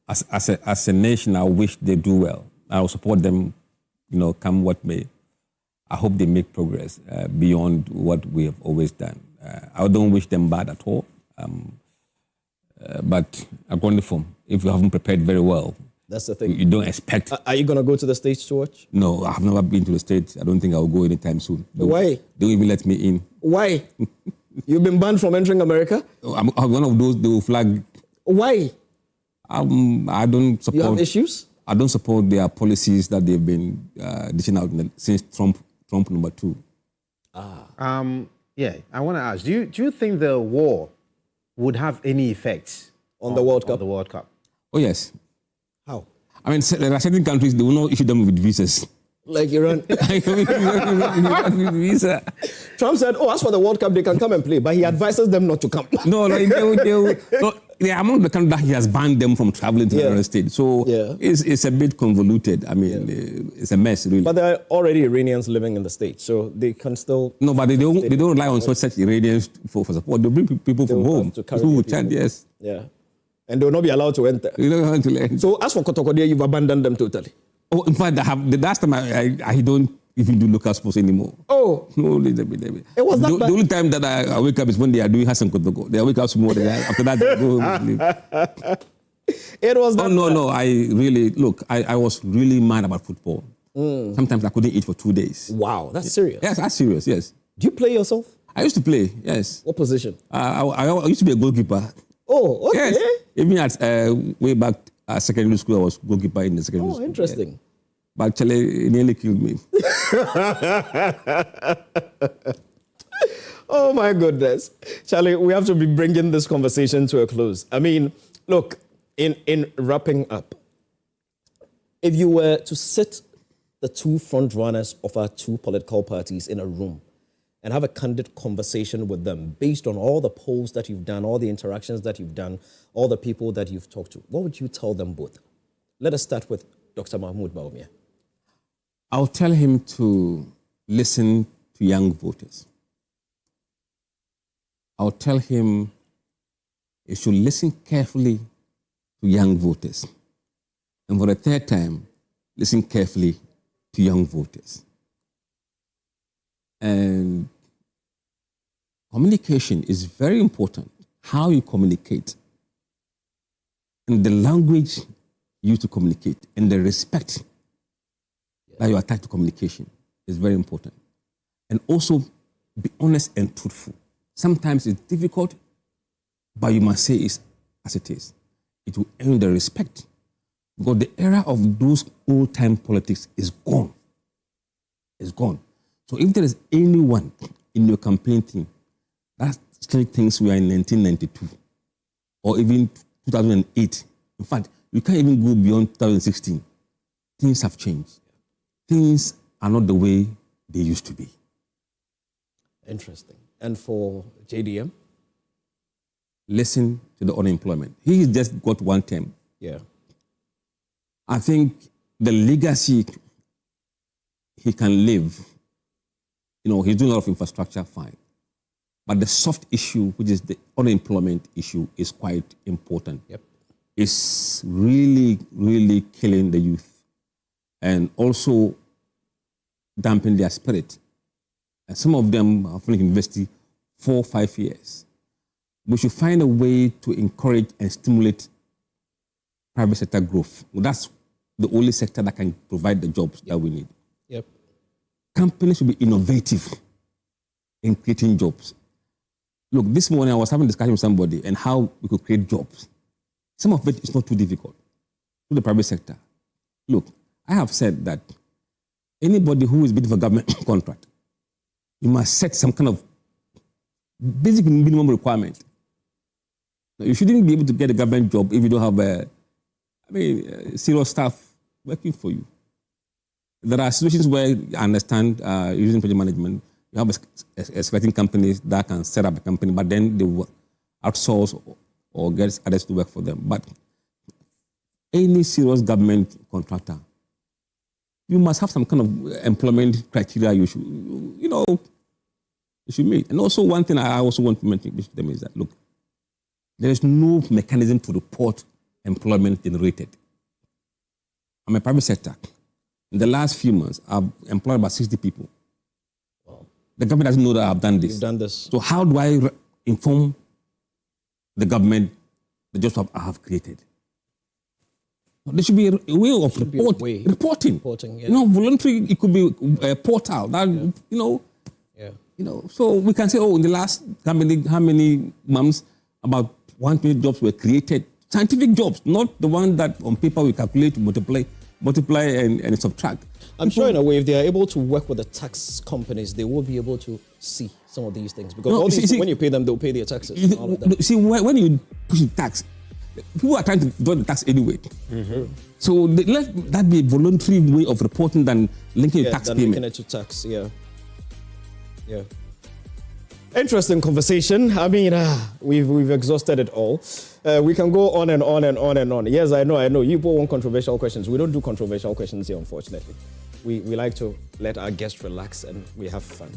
[SPEAKER 2] As a nation, I wish they do well. I will support them, come what may. I hope they make progress beyond what we have always done. I don't wish them bad at all. But according to form, if you haven't prepared very well,
[SPEAKER 1] that's the thing.
[SPEAKER 2] You don't expect.
[SPEAKER 1] Are you going to go to the States to watch?
[SPEAKER 2] No, I have never been to the States. I don't think I will go anytime soon.
[SPEAKER 1] Why?
[SPEAKER 2] They don't even let me in.
[SPEAKER 1] Why? You've been banned from entering America?
[SPEAKER 2] I'm one of those they will flag.
[SPEAKER 1] Why?
[SPEAKER 2] I don't support.
[SPEAKER 1] You have issues?
[SPEAKER 2] I don't support their policies that they've been dishing out since Trump number 2.
[SPEAKER 3] Yeah, I want to ask, do you think the war would have any effects
[SPEAKER 1] on the World Cup?
[SPEAKER 3] On the World Cup?
[SPEAKER 2] Oh, yes.
[SPEAKER 1] How?
[SPEAKER 2] I mean, there are certain countries, they will not issue them with visas.
[SPEAKER 1] Like Iran.
[SPEAKER 2] Visa.
[SPEAKER 1] Trump said, as for the World Cup, they can come and play, but he advises them not to come.
[SPEAKER 2] No, they are among the countries that he has banned them from traveling to the United States. So it's a bit convoluted. I mean, it's a mess, really.
[SPEAKER 1] But there are already Iranians living in the States, so they can still...
[SPEAKER 2] No, but they don't rely on such Iranians for support. They bring people from home who will chant, yes.
[SPEAKER 1] Yeah. And they will not be allowed to enter.
[SPEAKER 2] They don't want to enter.
[SPEAKER 1] So as for Kotokodia, you've abandoned them totally?
[SPEAKER 2] Oh, in fact, the last time I don't even do local sports anymore.
[SPEAKER 1] Oh.
[SPEAKER 2] No, it
[SPEAKER 1] was that
[SPEAKER 2] the only time that I wake up is when they are doing Hassan Kotoko. They wake up small. After that, they go home and sleep.
[SPEAKER 1] It was that.
[SPEAKER 2] Oh, no. I was really mad about football. Sometimes I couldn't eat for 2 days.
[SPEAKER 1] Wow, that's serious.
[SPEAKER 2] Yes, that's serious, yes.
[SPEAKER 1] Do you play yourself?
[SPEAKER 2] I used to play, yes.
[SPEAKER 1] What position?
[SPEAKER 2] I used to be a goalkeeper.
[SPEAKER 1] Oh, okay.
[SPEAKER 2] Yes. Even at way back at secondary school, I was goalkeeper in the secondary school.
[SPEAKER 1] Oh, interesting.
[SPEAKER 2] Yeah. But actually, it nearly killed me.
[SPEAKER 1] Oh, my goodness. Charlie, we have to be bringing this conversation to a close. I mean, look, in wrapping up, if you were to sit the two front runners of our two political parties in a room and have a candid conversation with them based on all the polls that you've done, all the interactions that you've done, all the people that you've talked to, what would you tell them both? Let us start with Dr. Mahmoud Bawumia.
[SPEAKER 2] I'll tell him to listen to young voters. I'll tell him he should listen carefully to young voters. And for the third time, listen carefully to young voters. And communication is very important. How you communicate and the language used to communicate and the respect that you attach to communication is very important. And also be honest and truthful. Sometimes it's difficult, but you must say it as it is. It will earn the respect. Because the era of those old-time politics is gone. It's gone. So if there is anyone in your campaign team that still thinks we are in 1992 or even 2008, in fact, you can't even go beyond 2016. Things have changed. Things are not the way they used to be.
[SPEAKER 1] Interesting. And for JDM?
[SPEAKER 2] Listen to the unemployment. He just got one term.
[SPEAKER 1] Yeah.
[SPEAKER 2] I think the legacy he can live, he's doing a lot of infrastructure, fine. But the soft issue, which is the unemployment issue, is quite important.
[SPEAKER 1] Yep.
[SPEAKER 2] It's really, really killing the youth and also dampening their spirit. And some of them have finished university 4 or 5 years. We should find a way to encourage and stimulate private sector growth. That's the only sector that can provide the jobs that we need.
[SPEAKER 1] Yep.
[SPEAKER 2] Companies should be innovative in creating jobs. Look, this morning I was having a discussion with somebody and how we could create jobs. Some of it is not too difficult to the private sector. Look, I have said that anybody who is bidding for government contract, you must set some kind of basic minimum requirement. Now, you shouldn't be able to get a government job if you don't have serious staff working for you. There are situations where I understand using project management, you have expecting companies that can set up a company, but then they will outsource or get others to work for them. But any serious government contractor, you must have some kind of employment criteria you should meet. And also one thing I also want to mention to them is that, look, there is no mechanism to report employment generated. I'm a private sector. In the last few months, I've employed about 60 people. Wow. The government doesn't know that I've done this.
[SPEAKER 1] You've done this.
[SPEAKER 2] So how do I inform the government the jobs I have created? There should be a way of reporting.
[SPEAKER 1] Yeah.
[SPEAKER 2] Voluntary, it could be a portal. That, so we can say, in the last how many months, about 120 jobs were created. Scientific jobs, not the one that on paper we calculate, multiply and subtract.
[SPEAKER 1] I'm sure in a way, if they are able to work with the tax companies, they will be able to see some of these things. Because when you pay them, they'll pay their taxes.
[SPEAKER 2] See, when you push the tax, people are trying to do the tax anyway. Mm-hmm. So let that be a voluntary way of reporting than linking tax payment.
[SPEAKER 1] Linking it to tax, yeah. Interesting conversation. I mean, we've exhausted it all. We can go on and on and on and on. Yes, I know. You people want controversial questions. We don't do controversial questions here, unfortunately. We like to let our guests relax and we have fun.